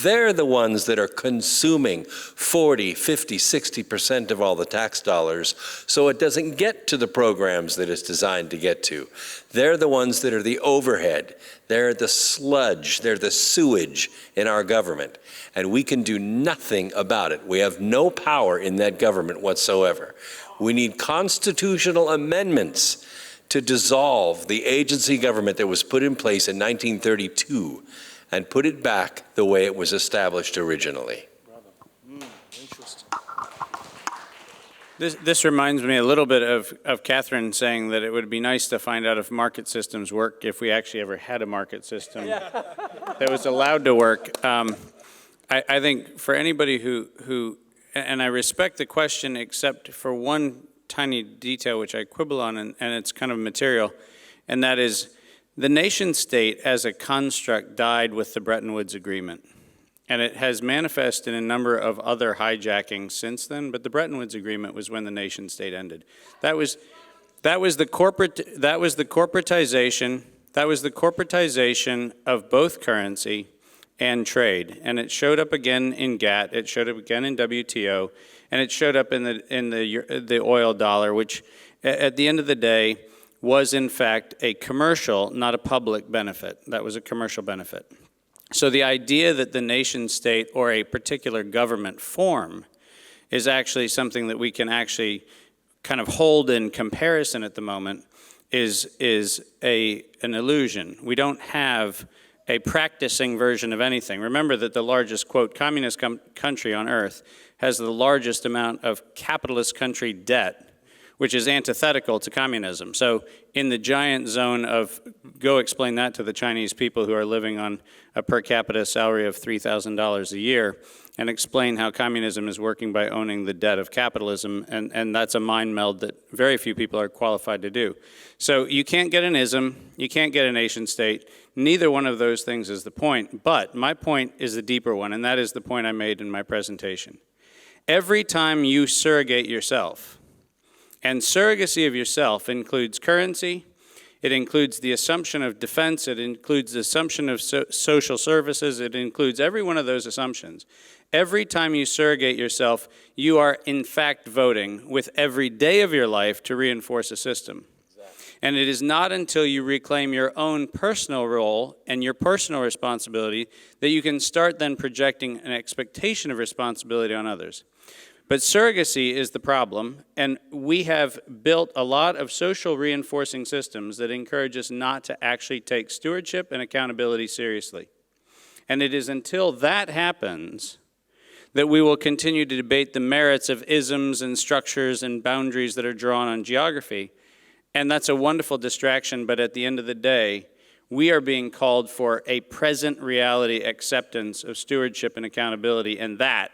They're the ones that are consuming 40, 50, 60% of all the tax dollars, so it doesn't get to the programs that it's designed to get to. They're the ones that are the overhead. They're the sludge, they're the sewage in our government, and we can do nothing about it. We have no power in that government whatsoever. We need constitutional amendments to dissolve the agency government that was put in place in 1932 and put it back the way it was established originally. This reminds me a little bit of Catherine saying that it would be nice to find out if market systems work if we actually ever had a market system that was allowed to work. I think for anybody who, and I respect the question except for one tiny detail which I quibble on, and it's kind of material, and that is the nation state as a construct died with the Bretton Woods Agreement. And it has manifested in a number of other hijackings since then, but the Bretton Woods Agreement was when the nation state ended. That was the corporatization of both currency and trade. And it showed up again in GATT, it showed up again in WTO, and it showed up in the oil dollar, which at the end of the day was in fact a commercial, not a public benefit. That was a commercial benefit. So the idea that the nation state or a particular government form is actually something that we can actually kind of hold in comparison at the moment is an illusion. We don't have a practicing version of anything. Remember that the largest, quote, communist country on earth has the largest amount of capitalist country debt, which is antithetical to communism. So in the giant zone of, go explain that to the Chinese people who are living on a per capita salary of $3,000 a year, and explain how communism is working by owning the debt of capitalism, and that's a mind meld that very few people are qualified to do. So you can't get an ism, you can't get a nation state, neither one of those things is the point, but my point is the deeper one, and that is the point I made in my presentation. Every time you surrogate yourself, and surrogacy of yourself includes currency, it includes the assumption of defense, it includes the assumption of social services, it includes every one of those assumptions. Every time you surrogate yourself, you are in fact voting with every day of your life to reinforce a system. Exactly. And it is not until you reclaim your own personal role and your personal responsibility that you can start then projecting an expectation of responsibility on others. But surrogacy is the problem, and we have built a lot of social reinforcing systems that encourage us not to actually take stewardship and accountability seriously. And it is until that happens that we will continue to debate the merits of isms and structures and boundaries that are drawn on geography. And that's a wonderful distraction, but at the end of the day, we are being called for a present reality acceptance of stewardship and accountability, and that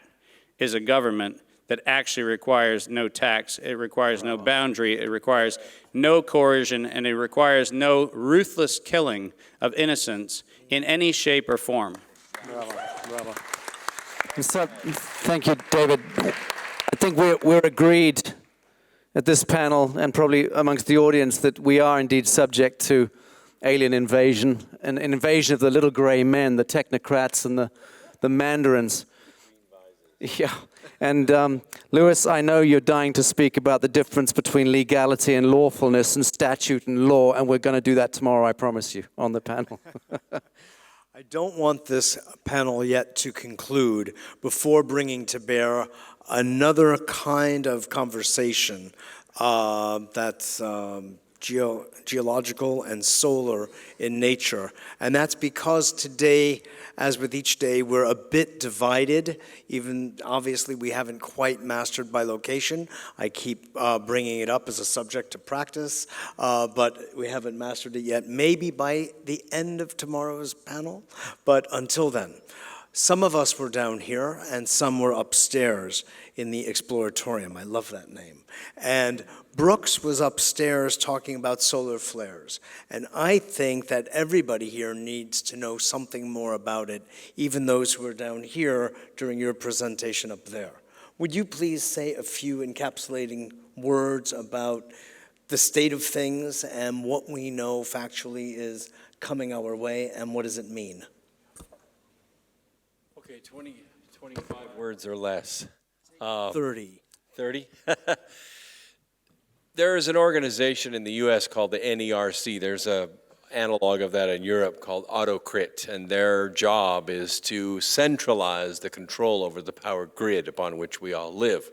is a government that actually requires no tax, it requires no boundary, it requires no coercion, and it requires no ruthless killing of innocents in any shape or form. Bravo, bravo. So, thank you, David. I think we're agreed at this panel and probably amongst the audience that we are indeed subject to alien invasion, an invasion of the little gray men, the technocrats and the mandarins. Yeah, and Lewis, I know you're dying to speak about the difference between legality and lawfulness and statute and law, and we're going to do that tomorrow, I promise you, on the panel. I don't want this panel yet to conclude before bringing to bear another kind of conversation that's geological and solar in nature. And that's because today, as with each day, we're a bit divided. Even obviously we haven't quite mastered bilocation. I keep bringing it up as a subject to practice, but we haven't mastered it yet. Maybe by the end of tomorrow's panel, but until then. Some of us were down here and some were upstairs in the Exploratorium. I love that name. And Brooks was upstairs talking about solar flares. And I think that everybody here needs to know something more about it, even those who are down here during your presentation up there. Would you please say a few encapsulating words about the state of things and what we know factually is coming our way, and what does it mean? Okay, 25 words or less. 30. 30? There is an organization in the U.S. called the NERC. There's an analog of that in Europe called Autocrit, and their job is to centralize the control over the power grid upon which we all live.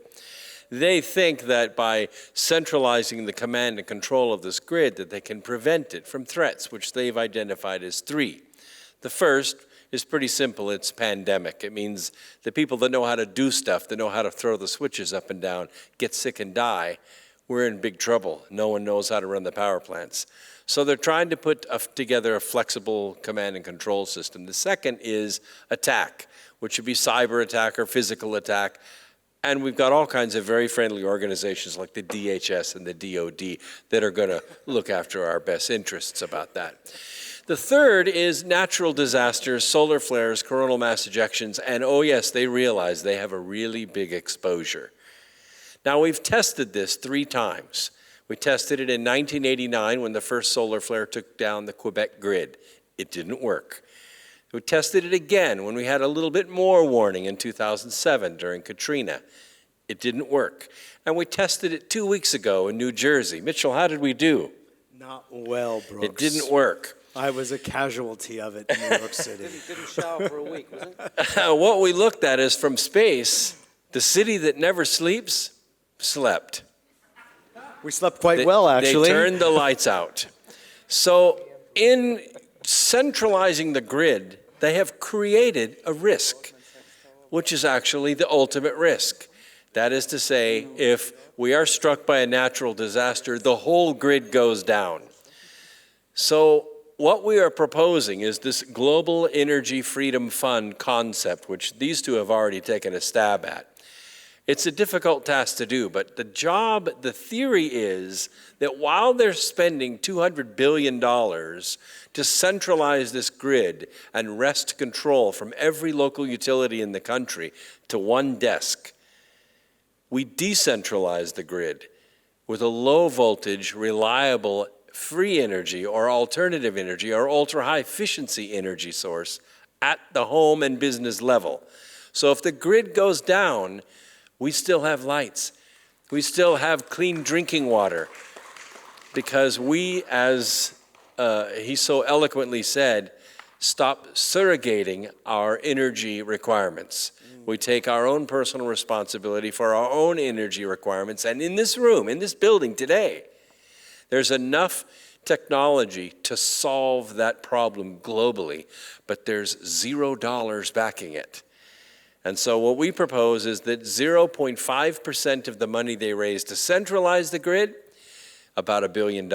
They think that by centralizing the command and control of this grid that they can prevent it from threats, which they've identified as 3. The first is pretty simple. It's pandemic. It means the people that know how to do stuff, that know how to throw the switches up and down, get sick and die, we're in big trouble. No one knows how to run the power plants. So they're trying to put together a flexible command and control system. The second is attack, which would be cyber attack or physical attack. And we've got all kinds of very friendly organizations like the DHS and the DOD that are going to look after our best interests about that. The third is natural disasters, solar flares, coronal mass ejections, and oh yes, they realize they have a really big exposure. Now we've tested this 3 times. We tested it in 1989 when the first solar flare took down the Quebec grid. It didn't work. We tested it again when we had a little bit more warning in 2007 during Katrina. It didn't work. And we tested it 2 weeks ago in New Jersey. Mitchell, how did we do? Not well, Brooks. It didn't work. I was a casualty of it in New York City. Didn't shower for a week, was it? What we looked at is from space, the city that never sleeps slept. We slept quite well, actually. They turned the lights out. So in centralizing the grid, they have created a risk, which is actually the ultimate risk. That is to say, if we are struck by a natural disaster, the whole grid goes down. So what we are proposing is this Global Energy Freedom Fund concept, which these two have already taken a stab at. It's a difficult task to do, but the theory is that while they're spending $200 billion to centralize this grid and wrest control from every local utility in the country to one desk, we decentralize the grid with a low voltage, reliable, free energy or alternative energy or ultra-high efficiency energy source at the home and business level. So if the grid goes down, we still have lights. We still have clean drinking water because we, as he so eloquently said, stop surrogating our energy requirements. We take our own personal responsibility for our own energy requirements. And in this room, in this building today, there's enough technology to solve that problem globally, but there's $0 backing it. And so what we propose is that 0.5% of the money they raise to centralize the grid, about $1 billion,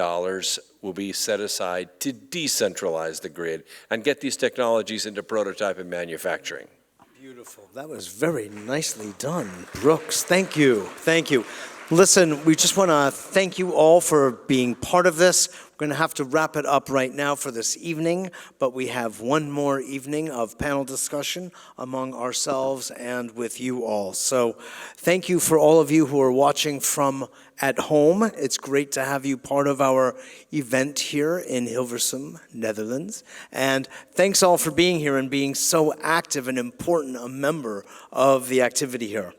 will be set aside to decentralize the grid and get these technologies into prototype and manufacturing. Beautiful. That was very nicely done, Brooks. Thank you. Thank you. Listen, we just want to thank you all for being part of this. We're going to have to wrap it up right now for this evening, but we have one more evening of panel discussion among ourselves and with you all. So thank you for all of you who are watching from at home. It's great to have you part of our event here in Hilversum, Netherlands. And thanks all for being here and being so active and important a member of the activity here.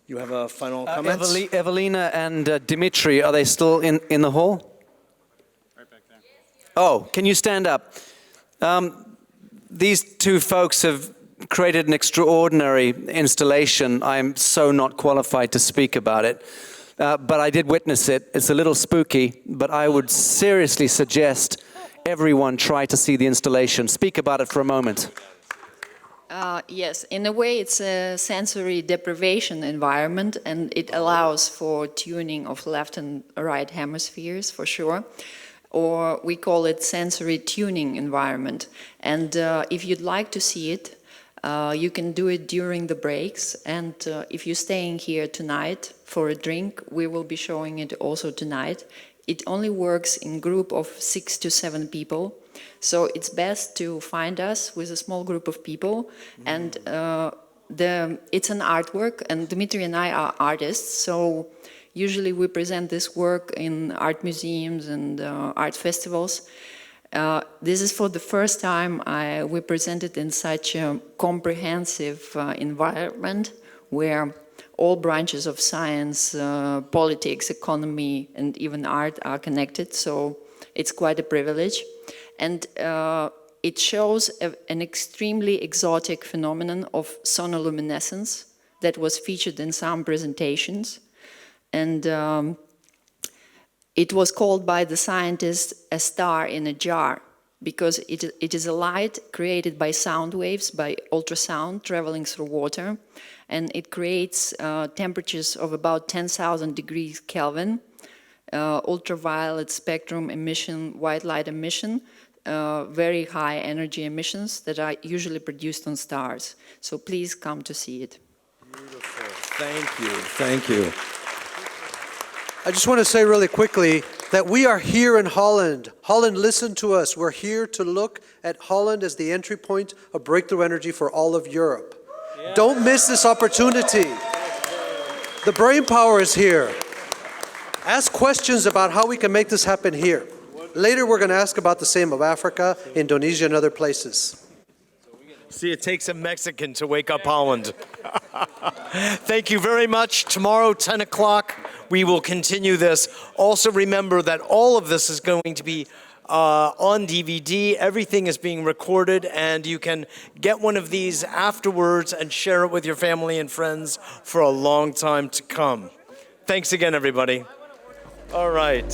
You have a final comment? Evelina and Dimitri, are they still in the hall? Right back there. Oh, can you stand up? These two folks have created an extraordinary installation. I'm so not qualified to speak about it, but I did witness it. It's a little spooky, but I would seriously suggest everyone try to see the installation. Speak about it for a moment. Yes, in a way it's a sensory deprivation environment, and it allows for tuning of left and right hemispheres for sure, or we call it sensory tuning environment. And if you'd like to see it, you can do it during the breaks, and if you're staying here tonight for a drink, we will be showing it also tonight. It only works in group of 6 to 7 people. So it's best to find us with a small group of people, and it's an artwork, and Dimitri and I are artists, so usually we present this work in art museums and art festivals. This is for the first time we present it in such a comprehensive environment where all branches of science, politics, economy, and even art are connected, so it's quite a privilege. And it shows an extremely exotic phenomenon of sonoluminescence that was featured in some presentations. And it was called by the scientists a star in a jar, because it is a light created by sound waves, by ultrasound traveling through water. And it creates temperatures of about 10,000 degrees Kelvin, ultraviolet spectrum emission, white light emission, very high energy emissions that are usually produced on stars. So please come to see it. Beautiful. Thank you. Thank you. I just want to say really quickly that we are here in Holland. Holland, listen to us. We're here to look at Holland as the entry point of breakthrough energy for all of Europe. Yeah. Don't miss this opportunity. The brain power is here. Ask questions about how we can make this happen here. Later, we're going to ask about the same of Africa, Indonesia, and other places. See, it takes a Mexican to wake up Holland. Thank you very much. Tomorrow, 10 o'clock, we will continue this. Also remember that all of this is going to be on DVD. Everything is being recorded, and you can get one of these afterwards and share it with your family and friends for a long time to come. Thanks again, everybody. All right.